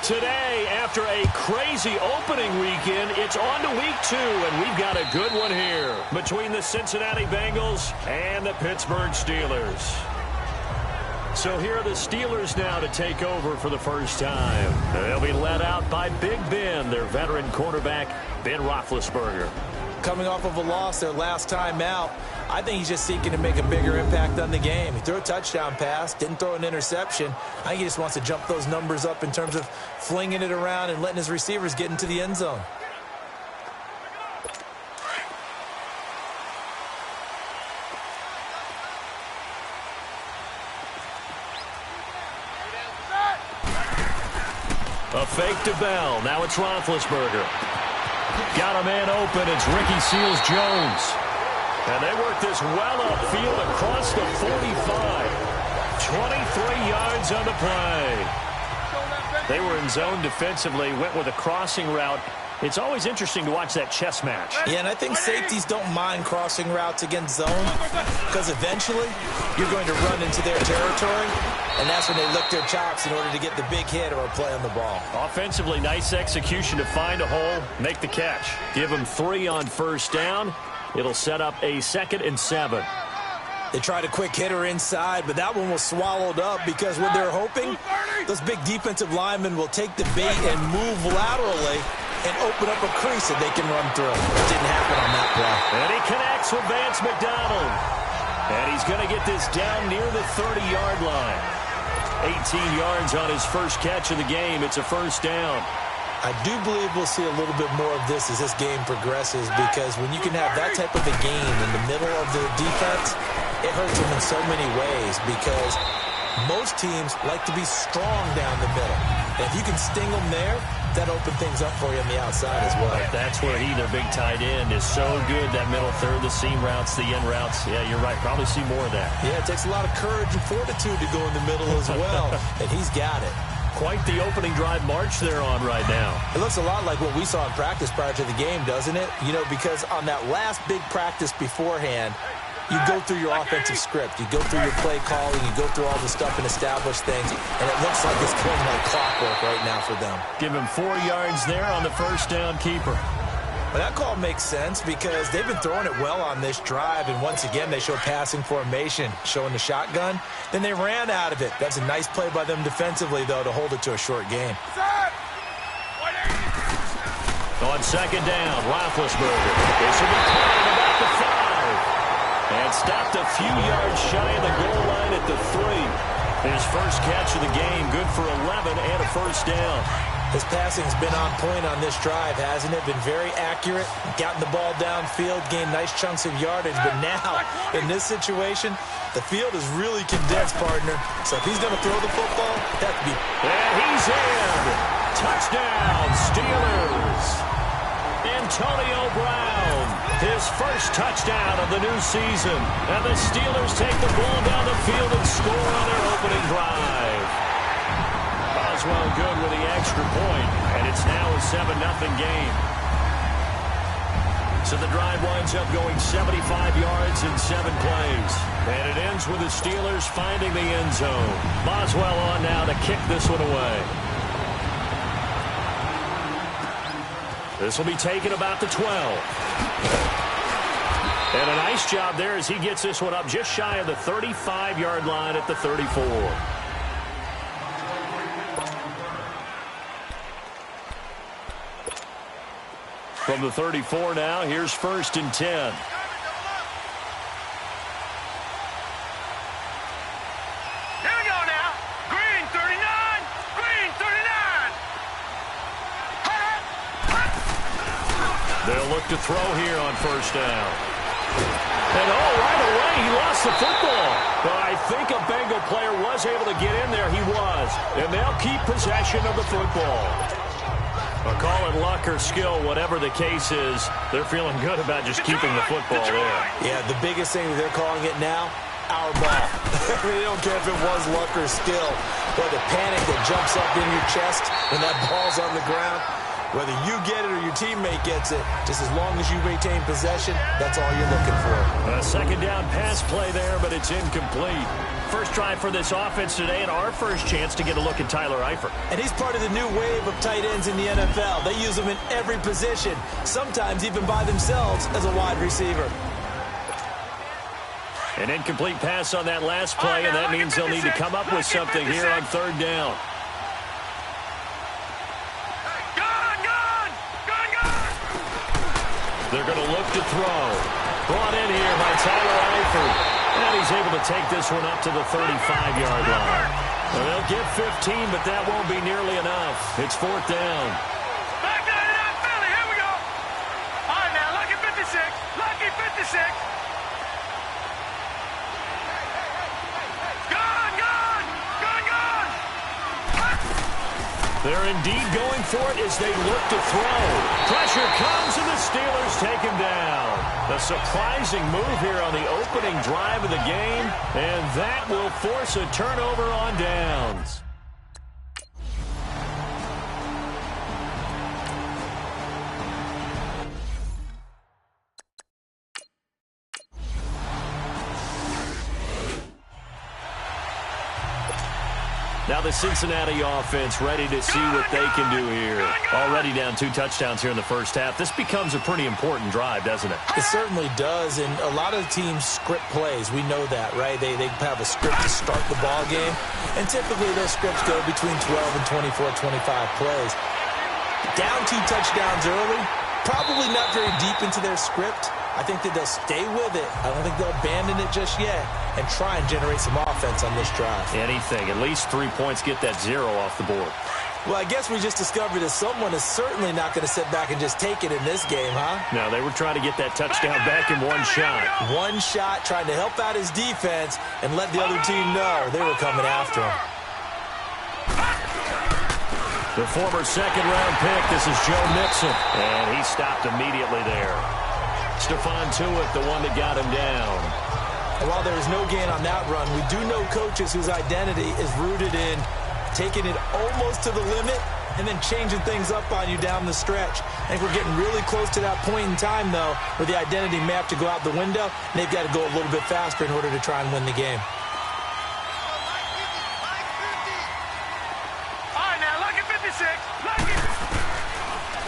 Today, after a crazy opening weekend, it's on to week 2, and we've got a good one here between the Cincinnati Bengals and the Pittsburgh Steelers. So here are the Steelers now to take over for the first time. They'll be led out by Big Ben, their veteran quarterback, Ben Roethlisberger. Coming off of a loss their last time out, I think he's just seeking to make a bigger impact on the game. He threw a touchdown pass, didn't throw an interception. I think he just wants to jump those numbers up in terms of flinging it around and letting his receivers get into the end zone. A fake to Bell. Now it's Roethlisberger. Got a man open. It's Ricky Seals-Jones. And they work this well upfield across the 45. 23 yards on the play. They were in zone defensively, went with a crossing route. It's always interesting to watch that chess match. Yeah, and I think safeties don't mind crossing routes against zone because eventually you're going to run into their territory, and that's when they lick their chops in order to get the big hit or a play on the ball. Offensively, nice execution to find a hole, make the catch. Give them 3 on first down. It'll set up a 2nd and 7. They tried a quick hitter inside, but that one was swallowed up because what they're hoping, those big defensive linemen will take the bait and move laterally and open up a crease that they can run through. It didn't happen on that play. And he connects with Vance McDonald. And he's going to get this down near the 30-yard line. 18 yards on his first catch of the game. It's a first down. I do believe we'll see a little bit more of this as this game progresses, because when you can have that type of a game in the middle of the defense, it hurts them in so many ways, because most teams like to be strong down the middle. And if you can sting them there, that opens things up for you on the outside as well. That's where he, their big tight end, is so good, that middle third, the seam routes, the in routes. Yeah, you're right. Probably see more of that. Yeah, it takes a lot of courage and fortitude to go in the middle as well, and he's got it. Quite the opening drive march they're on right now. It looks a lot like what we saw in practice prior to the game, doesn't it? You know, because on that last big practice beforehand, you go through your offensive script. You go through your play calling. You go through all the stuff and establish things. And it looks like it's going like clockwork right now for them. Give him 4 yards there on the first down keeper. Well, that call makes sense because they've been throwing it well on this drive. And once again, they show passing formation, showing the shotgun. Then they ran out of it. That's a nice play by them defensively, though, to hold it to a short game. On second down, Roethlisberger. This will be caught at about the 5. And stopped a few yards shy of the goal line at the 3. His first catch of the game, good for 11 and a first down. His passing's been on point on this drive, hasn't it? Been very accurate, gotten the ball downfield, gained nice chunks of yardage. But now, in this situation, the field is really condensed, partner. So if he's going to throw the football, that could be... And he's in! Touchdown, Steelers! Antonio Brown, his first touchdown of the new season. And the Steelers take the ball down the field and score on their opening drive. Boswell good with the extra point, and it's now a 7-0 game. So the drive winds up going 75 yards in 7 plays. And it ends with the Steelers finding the end zone. Boswell on now to kick this one away. This will be taken about the 12. And a nice job there as he gets this one up just shy of the 35-yard line at the 34. From the 34 now, here's 1st and 10. They'll look to throw here on 1st down. And right away, he lost the football. But I think a Bengal player was able to get in there. He was. And they'll keep possession of the football. I'll call it luck or skill, whatever the case is. They're feeling good about just keeping the football there. Yeah, the biggest thing that they're calling it now, our ball. They don't care if it was luck or skill. But the panic that jumps up in your chest when that ball's on the ground, whether you get it or your teammate gets it, just as long as you retain possession, that's all you're looking for. A 2nd down pass play there, but it's incomplete. First drive for this offense today, and our first chance to get a look at Tyler Eifert. And he's part of the new wave of tight ends in the NFL. They use them in every position, sometimes even by themselves as a wide receiver. An incomplete pass on that last play, and that means they'll need to come up with something here on 3rd down. They're going to look to throw. Brought in here by Tyler Eifert. And he's able to take this one up to the 35-yard line. Well, they'll get 15, but that won't be nearly enough. It's 4th down. Back down to that Philly. Here we go. All right, now, lucky 56. Lucky 56. They're indeed going for it as they look to throw. Pressure comes, and the Steelers take him down. A surprising move here on the opening drive of the game, and that will force a turnover on downs. Now the Cincinnati offense ready to see what they can do here. Already down 2 touchdowns here in the first half. This becomes a pretty important drive, doesn't it? It certainly does, and a lot of teams script plays. We know that, right? They have a script to start the ball game, and typically those scripts go between 12 and 24, 25 plays. Down 2 touchdowns early, probably not very deep into their script. I think that they'll stay with it. I don't think they'll abandon it just yet and try and generate some offense on this drive. Anything. At least 3 points, get that 0 off the board. Well, I guess we just discovered that someone is certainly not going to sit back and just take it in this game, huh? No, they were trying to get that touchdown back in one shot. One shot, trying to help out his defense and let the other team know they were coming after him. The former 2nd-round pick, this is Joe Mixon, and he stopped immediately there. Stephon Tuitt, the one that got him down. And while there was no gain on that run, we do know coaches whose identity is rooted in taking it almost to the limit and then changing things up on you down the stretch. I think we're getting really close to that point in time, though, where the identity may have to go out the window, and they've got to go a little bit faster in order to try and win the game. All right, now, lucky 56. Lucky.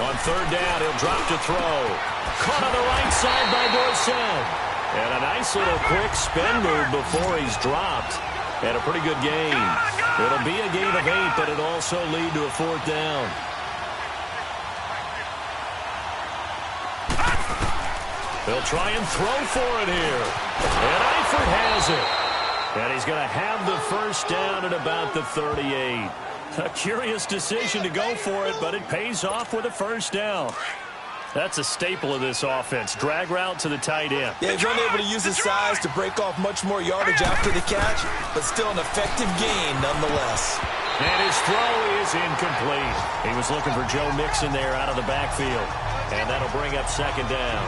On 3rd down, he'll drop to throw. Caught on the right side by Dorsett. And a nice little quick spin move before he's dropped. And a pretty good gain. It'll be a gain of 8, but it'll also lead to a 4th down. They'll try and throw for it here. And Eifert has it. And he's going to have the 1st down at about the 38. A curious decision to go for it, but it pays off with a 1st down. That's a staple of this offense. Drag route to the tight end. Yeah, he's unable to use his size to break off much more yardage after the catch, but still an effective gain nonetheless. And his throw is incomplete. He was looking for Joe Mixon there out of the backfield. And that'll bring up 2nd down.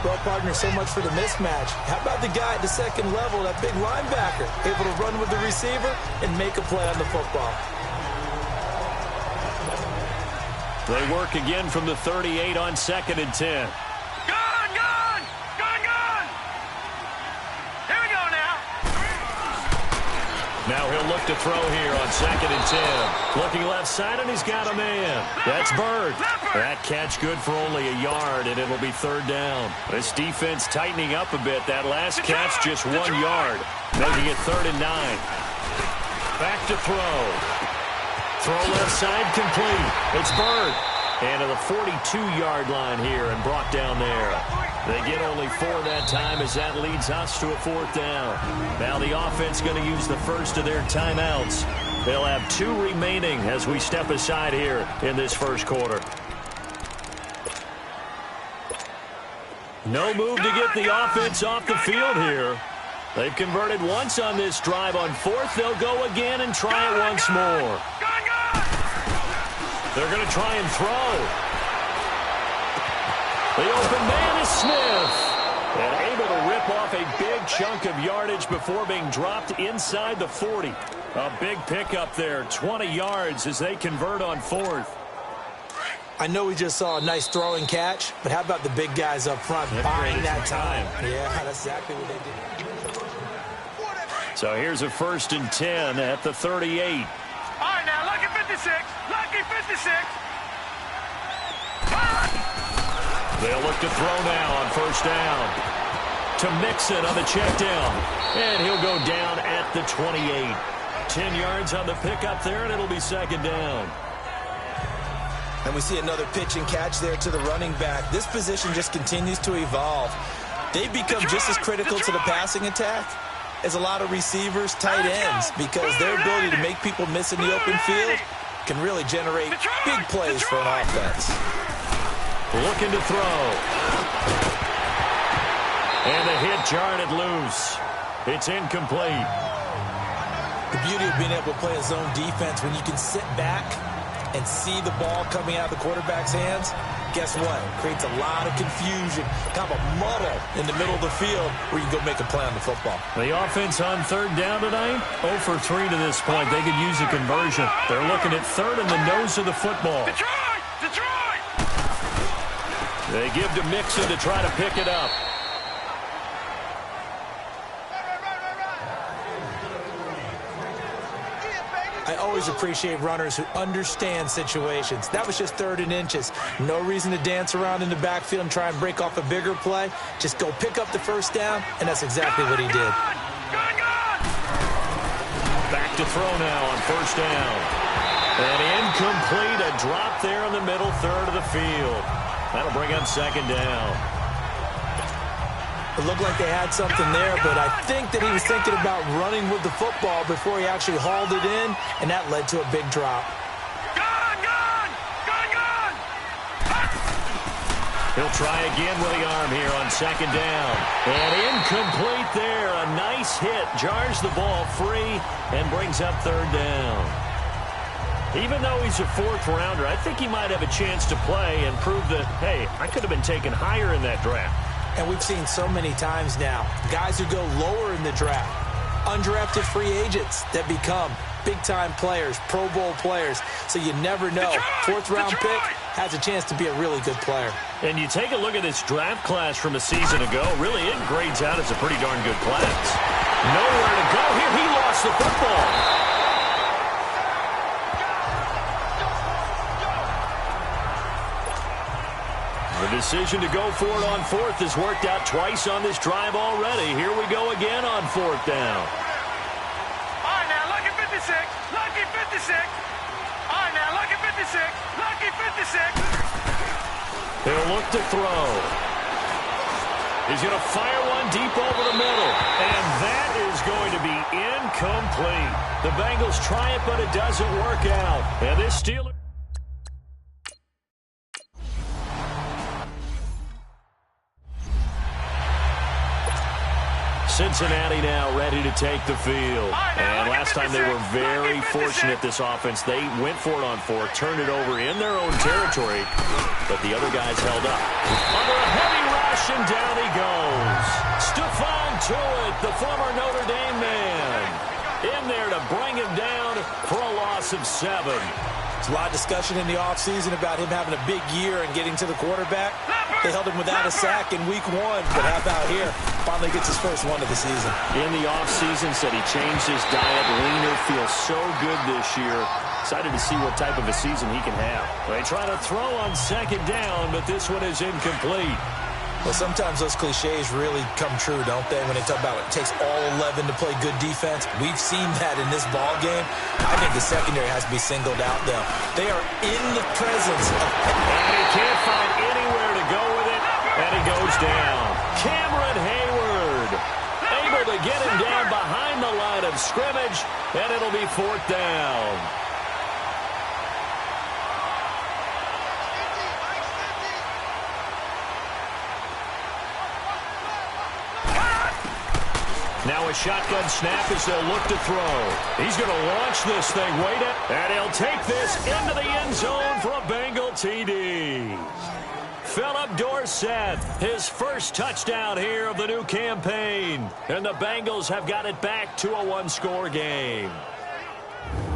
Well, partner, so much for the mismatch. How about the guy at the 2nd level, that big linebacker, able to run with the receiver and make a play on the football? They work again from the 38 on 2nd and 10. Gone! Here we go now. Now he'll look to throw here on 2nd and 10. Looking left side, and he's got a man. That's Bird. That catch good for only a yard, and it'll be 3rd down. This defense tightening up a bit. That last catch just 1 yard, making it 3rd and 9. Back to throw. Throw left side complete. It's Bird. And to the 42-yard line here and brought down there. They get only 4 that time as that leads us to a 4th down. Now the offense going to use the first of their timeouts. They'll have 2 remaining as we step aside here in this first quarter. No move to get the offense off the field here. They've converted once on this drive. On 4th, they'll go again and try it once more. They're going to try and throw. The open man is Smith. And able to rip off a big chunk of yardage before being dropped inside the 40. A big pickup there, 20 yards as they convert on 4th. I know we just saw a nice throwing catch, but how about the big guys up front buying that time? Yeah, that's exactly what they did. So here's a 1st and 10 at the 38. All right, now, lucky 56. Lucky 56. They'll look to throw now on 1st down. To Mixon on the check down. And he'll go down at the 28. 10 yards on the pickup there, and it'll be 2nd down. And we see another pitch and catch there to the running back. This position just continues to evolve. They've become just as critical to the passing attack as a lot of receivers, tight ends, because their ability to make people miss in the open field can really generate big plays for an offense. Looking to throw. And the hit jarred it loose. It's incomplete. The beauty of being able to play a zone defense when you can sit back and see the ball coming out of the quarterback's hands, guess what? It creates a lot of confusion, kind of a muddle in the middle of the field where you can go make a play on the football. The offense on 3rd down tonight, 0 for 3 to this point. They could use a conversion. They're looking at 3rd in the nose of the football. Detroit! They give to Mixon to try to pick it up. I always appreciate runners who understand situations. That was just 3rd and inches. No reason to dance around in the backfield and try and break off a bigger play. Just go pick up the 1st down, and that's exactly what he did. Back to throw now on 1st down. And incomplete, a drop there in the middle 3rd of the field. That'll bring up 2nd down. It looked like they had something there, but I think that he was thinking about running with the football before he actually hauled it in, and that led to a big drop. He'll try again with the arm here on 2nd down. And incomplete there. A nice hit. Jars the ball free and brings up 3rd down. Even though he's a 4th rounder, I think he might have a chance to play and prove that, hey, I could have been taken higher in that draft. And we've seen so many times now, guys who go lower in the draft, undrafted free agents that become big-time players, Pro Bowl players. So you never know. 4th round pick has a chance to be a really good player. And you take a look at this draft class from a season ago, really it grades out as a pretty darn good class. Nowhere to go here. He lost the football. The decision to go for it on 4th has worked out twice on this drive already. Here we go again on 4th down. All right, now, lucky 56. Lucky 56. All right, now, lucky 56. Lucky 56. He'll look to throw. He's going to fire one deep over the middle. And that is going to be incomplete. The Bengals try it, but it doesn't work out. And this Steeler... Cincinnati now ready to take the field. And last time they were very fortunate, this offense. They went for it on 4th, turned it over in their own territory, but the other guys held up. Under a heavy rush, and down he goes. Stephon Tuitt, the former Notre Dame man, in there to bring him down for a loss of 7. There's a lot of discussion in the offseason about him having a big year and getting to the quarterback. They held him without a sack in week 1, but how about here? Finally gets his first one of the season. In the offseason, said he changed his diet, leaner, feels so good this year. Excited to see what type of a season he can have. They try to throw on second down, but this one is incomplete. Well, sometimes those cliches really come true, don't they, when they talk about it takes all 11 to play good defense. We've seen that in this ball game. I think the secondary has to be singled out, though. They are in the presence of... And he can't find anywhere to go with it, and he goes down. Cameron Hayward able to get him down behind the line of scrimmage, and it'll be 4th down. Now a shotgun snap as they'll look to throw. He's going to launch this thing. Wait it. And he'll take this into the end zone for a Bengal TD. Philip Dorsett, his first touchdown here of the new campaign. And the Bengals have got it back to a one-score game.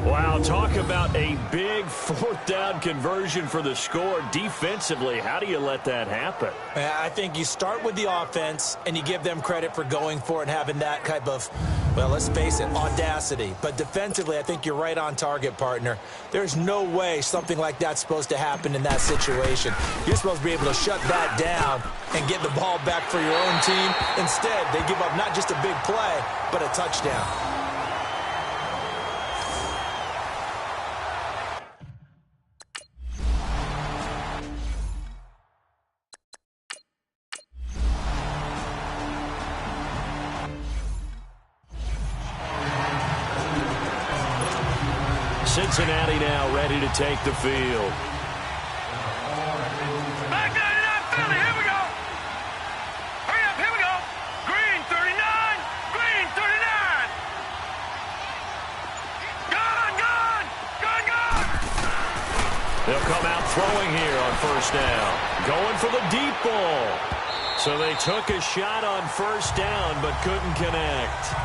Wow, talk about a big 4th down conversion for the score. Defensively, how do you let that happen? I think you start with the offense, and you give them credit for going for it and having that type of, well, let's face it, audacity. But defensively, I think you're right on target, partner. There's no way something like that's supposed to happen in that situation. You're supposed to be able to shut that down and get the ball back for your own team. Instead, they give up not just a big play, but a touchdown. Cincinnati now ready to take the field. Back 99, Philly, here we go. Hurry up, here we go. Green 39, green 39. Gone. They'll come out throwing here on 1st down. Going for the deep ball. So they took a shot on 1st down but couldn't connect.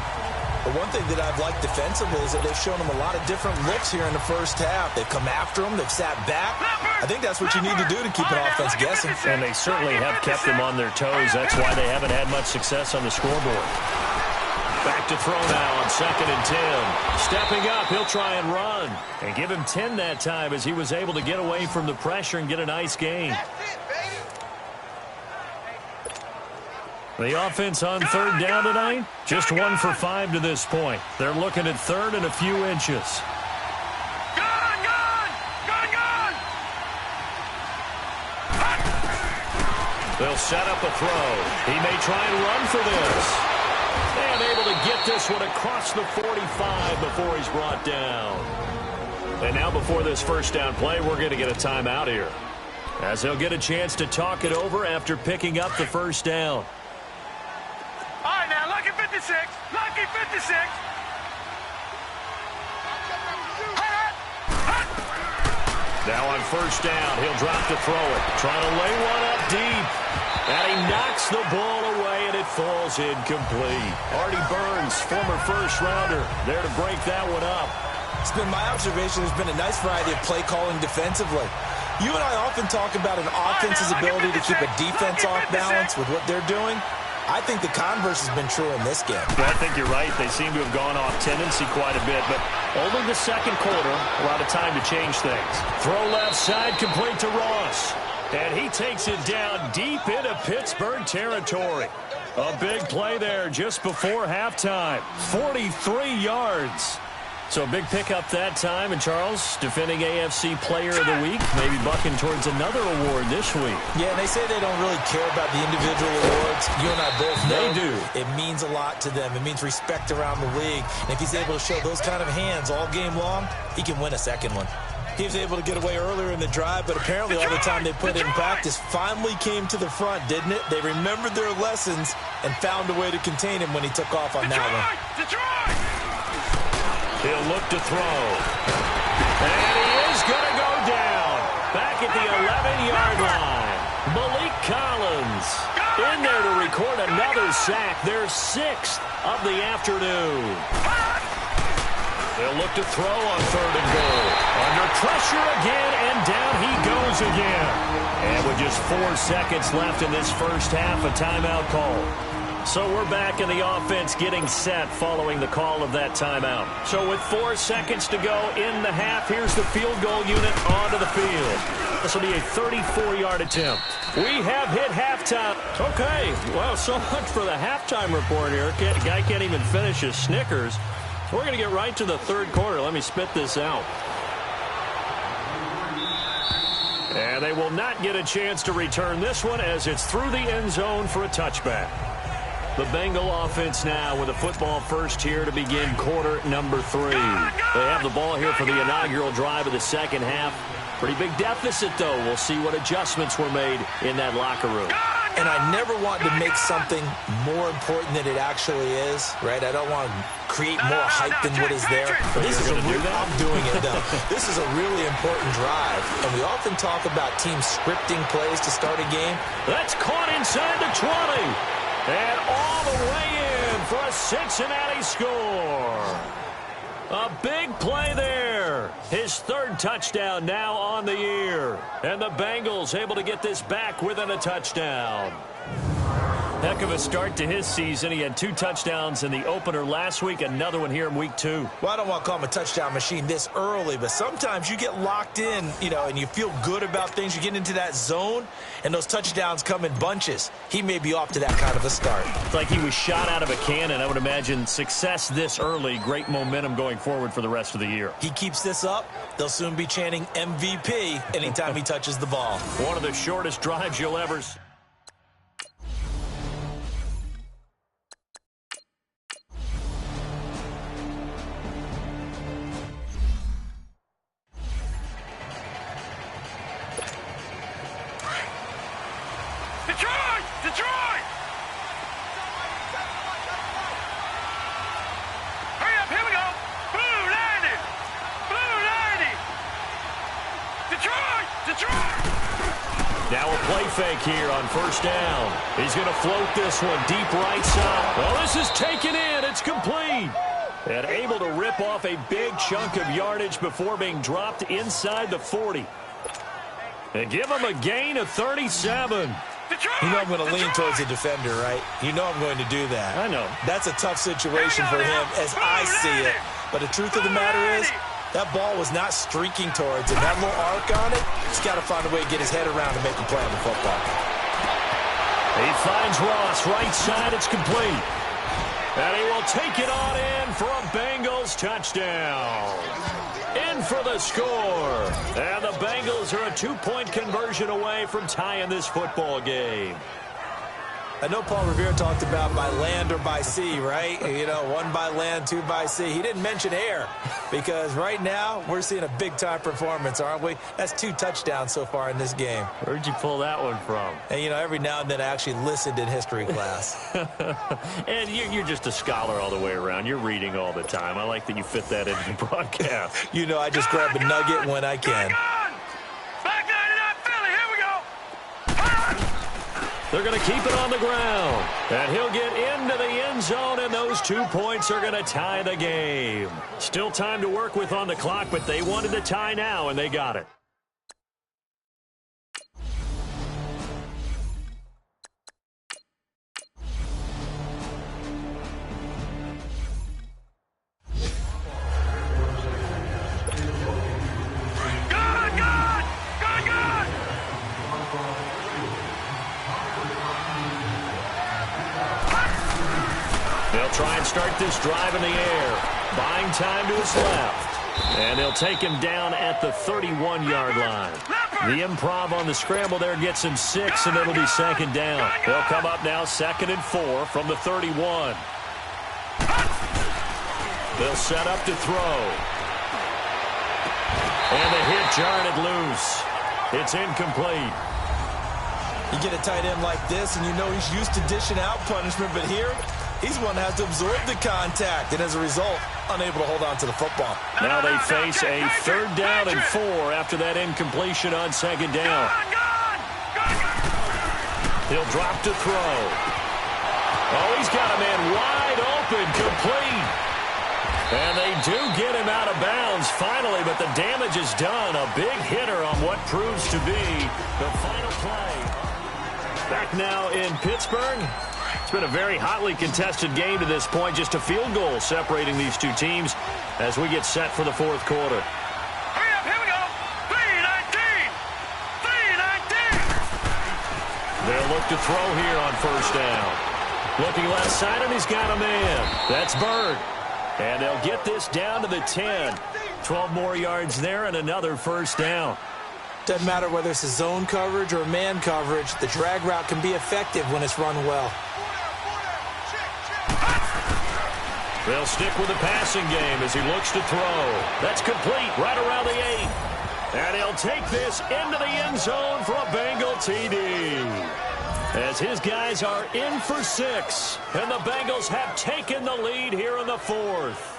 But one thing that I've liked defensively is that they've shown them a lot of different looks here in the first half. They've come after them. They've sat back. I think that's what you need to do to keep an offense guessing. And they certainly have kept them on their toes. That's why they haven't had much success on the scoreboard. Back to throw now on 2nd and 10. Stepping up, he'll try and run. And give him 10 that time as he was able to get away from the pressure and get a nice gain. The offense on 3rd down tonight, just 1 for 5 to this point. They're looking at 3rd and a few inches. Gone. They'll set up a throw. He may try and run for this. And able to get this one across the 45 before he's brought down. And now before this 1st down play, we're going to get a timeout here, as he'll get a chance to talk it over after picking up the 1st down. All right, now, lucky 56. Now on 1st down, he'll drop to throw it. Trying to lay one up deep. And he knocks the ball away, and it falls incomplete. Artie Burns, former 1st-rounder, there to break that one up. It's been my observation there's been a nice variety of play calling defensively. You and I often talk about an offense's ability to keep a defense off balance with what they're doing. I think the converse has been true in this game. Well, I think you're right. They seem to have gone off tendency quite a bit, but only the 2nd quarter, a lot of time to change things. Throw left side, complete to Ross. And he takes it down deep into Pittsburgh territory. A big play there just before halftime. 43 yards. So a big pickup that time. And Charles, defending AFC Player of the Week, maybe bucking towards another award this week. Yeah, and they say they don't really care about the individual awards. You and I both know they do. It means a lot to them. It means respect around the league. And if he's able to show those kind of hands all game long, he can win a 2nd one. He was able to get away earlier in the drive, but apparently all the time they put in practice finally came to the front, didn't it? They remembered their lessons and found a way to contain him when he took off on that one. He'll look to throw. And he is going to go down. Back at the 11-yard line. Malik Collins in there to record another sack. Their 6th of the afternoon. They'll look to throw on 3rd and goal. Under pressure again, and down he goes again. And with just 4 seconds left in this first half, a timeout call. So we're back in the offense getting set following the call of that timeout. So with 4 seconds to go in the half, here's the field goal unit onto the field. This will be a 34-yard attempt. We have hit halftime. Okay, well, so much for the halftime report here. Guy can't even finish his Snickers. We're going to get right to the third quarter. Let me spit this out. And they will not get a chance to return this one as it's through the end zone for a touchback. The Bengal offense now with a football first here to begin quarter number 3. They have the ball here for the inaugural drive of the second half. Pretty big deficit, though. We'll see what adjustments were made in that locker room. And I never want to make something more important than it actually is, right? I don't want to create more hype than what is there. But this is I'm doing it, though. This is a really important drive. And we often talk about teams scripting plays to start a game. That's caught inside the 20. And all the way in for a Cincinnati score. A big play there. His 3rd touchdown now on the year. And the Bengals able to get this back within a touchdown. Heck of a start to his season. He had 2 touchdowns in the opener last week, another one here in week 2. Well, I don't want to call him a touchdown machine this early, but sometimes you get locked in, and you feel good about things. You get into that zone, and those touchdowns come in bunches. He may be off to that kind of a start. It's like he was shot out of a cannon. I would imagine success this early, great momentum going forward for the rest of the year. He keeps this up, they'll soon be chanting MVP anytime he touches the ball. One of the shortest drives you'll ever see. Now a play fake here on first down. He's going to float this one deep right side. Well, this is taken in. It's complete. And able to rip off a big chunk of yardage before being dropped inside the 40. And give him a gain of 37. You know I'm going to lean towards the defender, right? You know I'm going to do that. I know. That's a tough situation for him as I see it. But the truth of the matter is, that ball was not streaking towards him. That little arc on it, he's got to find a way to get his head around to make a play on the football. He finds Ross right side. It's complete. And he will take it on in for a Bengals touchdown. In for the score. And the Bengals are a 2-point conversion away from tying this football game. I know Paul Revere talked about by land or by sea, right? 1 by land, 2 by sea. He didn't mention air because right now we're seeing a big-time performance, aren't we? That's 2 touchdowns so far in this game. Where'd you pull that one from? And, every now and then I actually listened in history class. And you're just a scholar all the way around. You're reading all the time. I like that you fit that into the broadcast. I just grab a nugget when I can. They're going to keep it on the ground. And he'll get into the end zone, and those 2 points are going to tie the game. Still time to work with on the clock, but they wanted to tie now, and they got it. They'll try and start this drive in the air. Buying time to his left. And they'll take him down at the 31-yard line. The improv on the scramble there gets him 6, and it'll be second down. They'll come up now 2nd and 4 from the 31. They'll set up to throw. And the hit jarred it loose. It's incomplete. You get a tight end like this, and he's used to dishing out punishment, but here, he's one that has to absorb the contact, and as a result, unable to hold on to the football. Now they face a 3rd down and 4 after that incompletion on 2nd down. He'll drop to throw. Oh, he's got a man wide open, complete. And they do get him out of bounds finally, but the damage is done. A big hitter on what proves to be the final play. Back now in Pittsburgh. It's been a very hotly contested game to this point. Just a field goal separating these two teams as we get set for the fourth quarter. Hurry up, here we go. 3-19. 3-19. They'll look to throw here on first down. Looking left side, and he's got a man. That's Bird. And they'll get this down to the 10. 12 more yards there and another first down. Doesn't matter whether it's a zone coverage or man coverage, the drag route can be effective when it's run well. They'll stick with the passing game as he looks to throw. That's complete right around the 8. And he'll take this into the end zone for a Bengal TD. As his guys are in for 6. And the Bengals have taken the lead here in the fourth.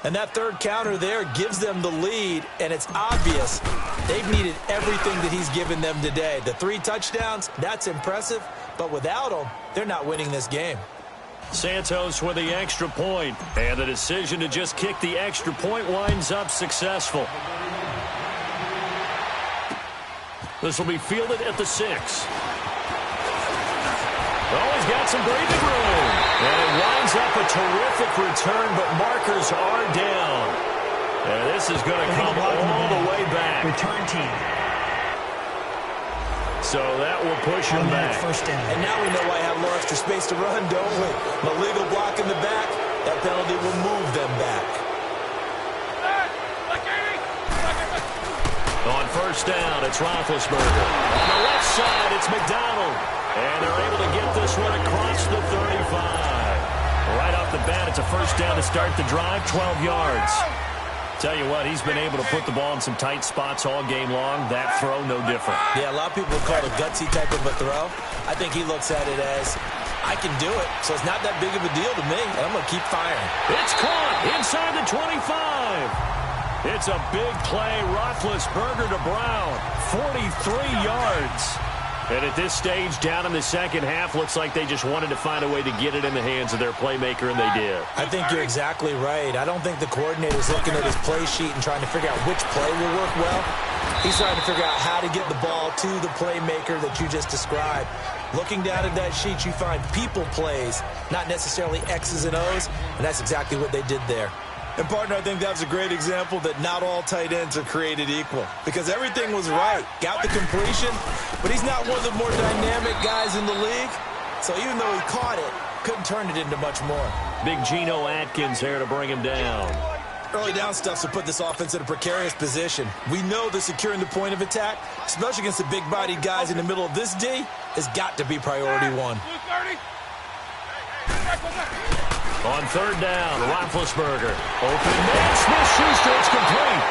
And that third counter there gives them the lead, and it's obvious they've needed everything that he's given them today. The 3 touchdowns, that's impressive, but without him, they're not winning this game. Santos with the extra point, and the decision to just kick the extra point winds up successful. This will be fielded at the 6. Oh, he's got some breathing room. And it winds up a terrific return, but markers are down. And this is going to come all the way back. Return team. So that will push him back. First down. And now we know why I have a little extra space to run, don't we? An illegal block in the back, that penalty will move them back. On first down, it's Roethlisberger. On the left side, it's McDonald. And they're able to get this one across the 35. Right off the bat, it's a first down to start the drive, 12 yards. Tell you what, he's been able to put the ball in some tight spots all game long. That throw, no different. Yeah, a lot of people call it a gutsy type of a throw. I think he looks at it as, I can do it, so it's not that big of a deal to me, and I'm going to keep firing. It's caught inside the 25. It's a big play. Roethlisberger to Brown. 43 yards. And at this stage, down in the second half, looks like they just wanted to find a way to get it in the hands of their playmaker, and they did. I think you're exactly right. I don't think the coordinator's looking at his play sheet and trying to figure out which play will work well. He's trying to figure out how to get the ball to the playmaker that you just described. Looking down at that sheet, you find people plays, not necessarily X's and O's, and that's exactly what they did there. And, partner, I think that was a great example that not all tight ends are created equal because everything was right. Got the completion, but he's not one of the more dynamic guys in the league. So even though he caught it, couldn't turn it into much more. Big Geno Atkins there to bring him down. Early down stuff to put this offense in a precarious position. We know that securing the point of attack, especially against the big-bodied guys in the middle of this D, has got to be priority one. On third down, Roethlisberger. Open man, Smith-Schuster, it's complete.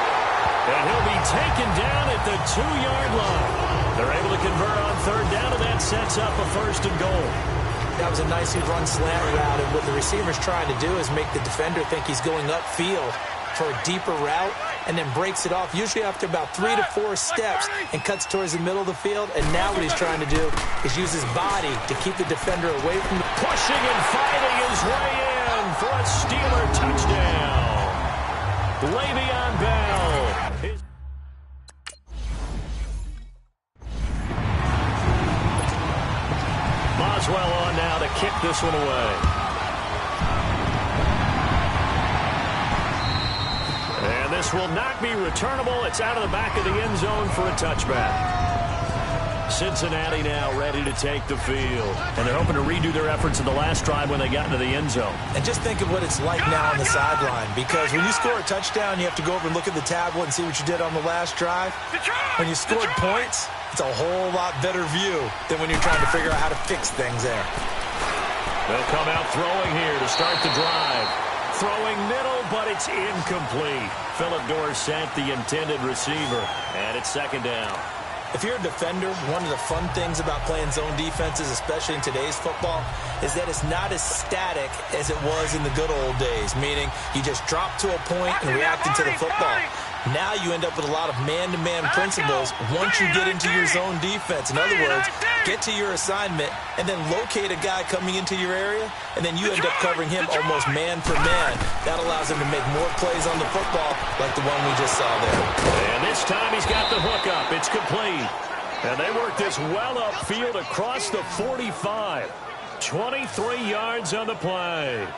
And he'll be taken down at the 2-yard line. They're able to convert on third down, and that sets up a first and goal. That was a nicely run slant route, and what the receiver's trying to do is make the defender think he's going upfield for a deeper route, and then breaks it off, usually after about 3 to 4 steps, and cuts towards the middle of the field. And now what he's trying to do is use his body to keep the defender away from the... Pushing and fighting his way in for a Steeler touchdown. Le'Veon Bell. Boswell on now to kick this one away. And this will not be returnable. It's out of the back of the end zone for a touchback. Cincinnati now ready to take the field. And they're hoping to redo their efforts in the last drive when they got into the end zone. And just think of what it's like now on the sideline. Because when you score a touchdown, you have to go over and look at the tablet and see what you did on the last drive. When you scored points, it's a whole lot better view than when you're trying to figure out how to fix things there. They'll come out throwing here to start the drive. Throwing middle, but it's incomplete. Philip Dorsett, the intended receiver. And it's second down. If you're a defender, one of the fun things about playing zone defenses, especially in today's football, is that it's not as static as it was in the good old days, meaning you just drop to a point and react into the football. Now you end up with a lot of man-to-man principles once you get into your zone defense. In other words, get to your assignment and then locate a guy coming into your area, and then you end up covering him almost man for man. That allows him to make more plays on the football like the one we just saw there. And this time he's got the hook up. It's complete. And they work this well upfield across the 45. 23 yards on the play.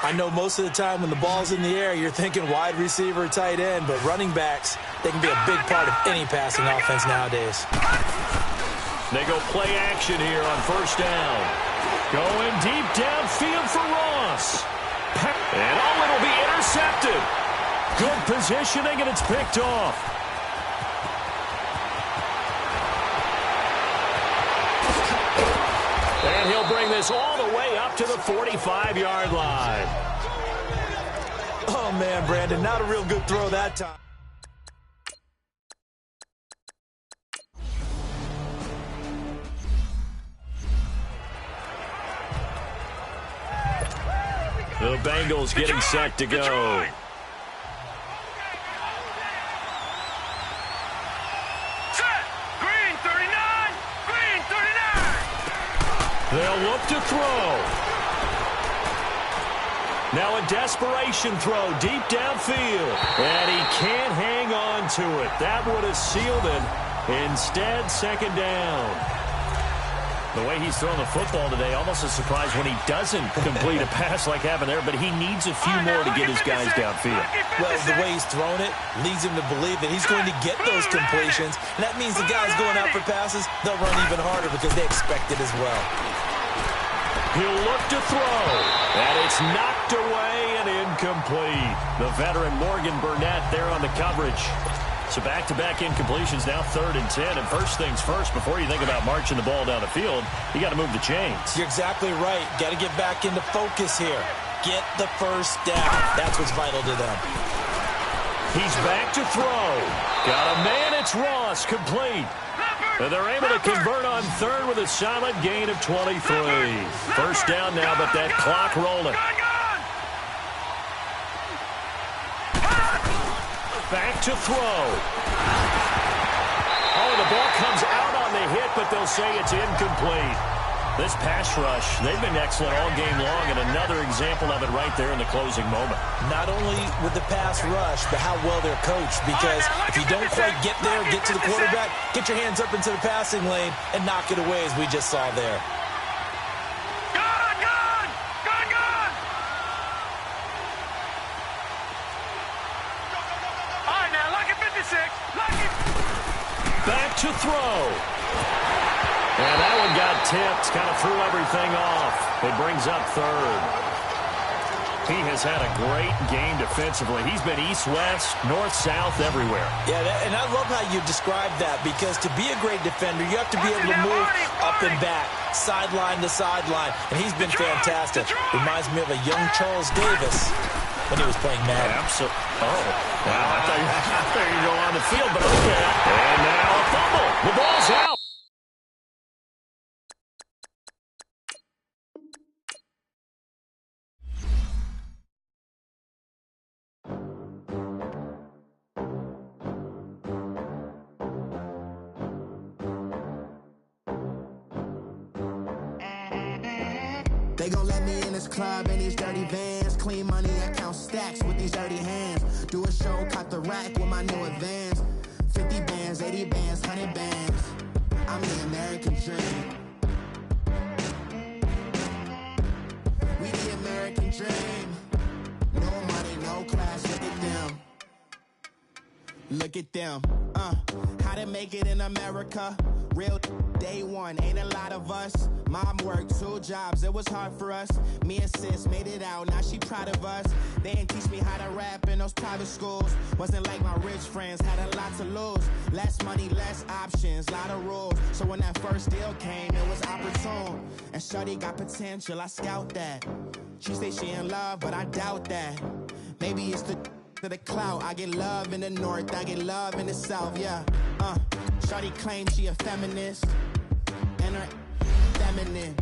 I know most of the time when the ball's in the air, you're thinking wide receiver, tight end, but running backs, they can be a big part of any passing offense nowadays. They go play action here on first down. Going deep downfield for Ross. And it'll be intercepted. Good positioning, and it's picked off. And he'll bring this all the way up to the 45-yard line. Oh, man, Brandon, not a real good throw that time. The Bengals getting set to go. They'll look to throw. Now a desperation throw deep downfield. And he can't hang on to it. That would have sealed it. Instead, second down. The way he's thrown the football today, almost a surprise when he doesn't complete a pass like happened there, but he needs a few more to get his guys downfield. Well, the way he's thrown it leads him to believe that he's going to get those completions, and that means the guys going out for passes, they'll run even harder because they expect it as well. He'll look to throw, and it's knocked away and incomplete. The veteran Morgan Burnett there on the coverage. So back-to-back incompletions, now 3rd and 10. And first things first, before you think about marching the ball down the field, you got to move the chains. You're exactly right. Got to get back into focus here. Get the first down. That's what's vital to them. He's back to throw. Got a man, it's Ross, complete. And they're able to convert on 3rd with a solid gain of 23. First down now, but that clock rolling. Back to throw. Oh, the ball comes out on the hit, but they'll say it's incomplete. This pass rush, they've been excellent all game long, and another example of it right there in the closing moment. Not only with the pass rush, but how well they're coached, because if you don't quite get there, get to the quarterback, get your hands up into the passing lane and knock it away, as we just saw there. Back to throw. And that one got tipped, kind of threw everything off. It brings up 3rd. He has had a great game defensively. He's been east-west, north-south, everywhere. Yeah, and I love how you describe that, because to be a great defender, you have to be able to move up and back, sideline to sideline, and he's been fantastic. Reminds me of a young Charles Davis when he was playing Madden. Absolutely. Oh, wow, I thought you were going on the field, but okay. And now a fumble. The ball's out. They gon' let me in this club in these dirty vans. Clean money, I count stacks with these dirty hands. Do a show, cop the rack with my new advance. 50 bands, 80 bands, 100 bands. I'm the American dream. We the American dream. No money, no class, look at them. Look at them. How to make it in America. Real day one, ain't a lot of us. Mom worked 2 jobs, it was hard for us. Me and sis made it out, now she proud of us. They didn't teach me how to rap in those private schools. Wasn't like my rich friends, had a lot to lose. Less money, less options, lot of rules. So when that first deal came, it was opportune. And shorty got potential, I scout that. She say she in love, but I doubt that. Maybe it's to the clout. I get love in the north, I get love in the south, yeah. Shorty claims she a feminist, and her feminine.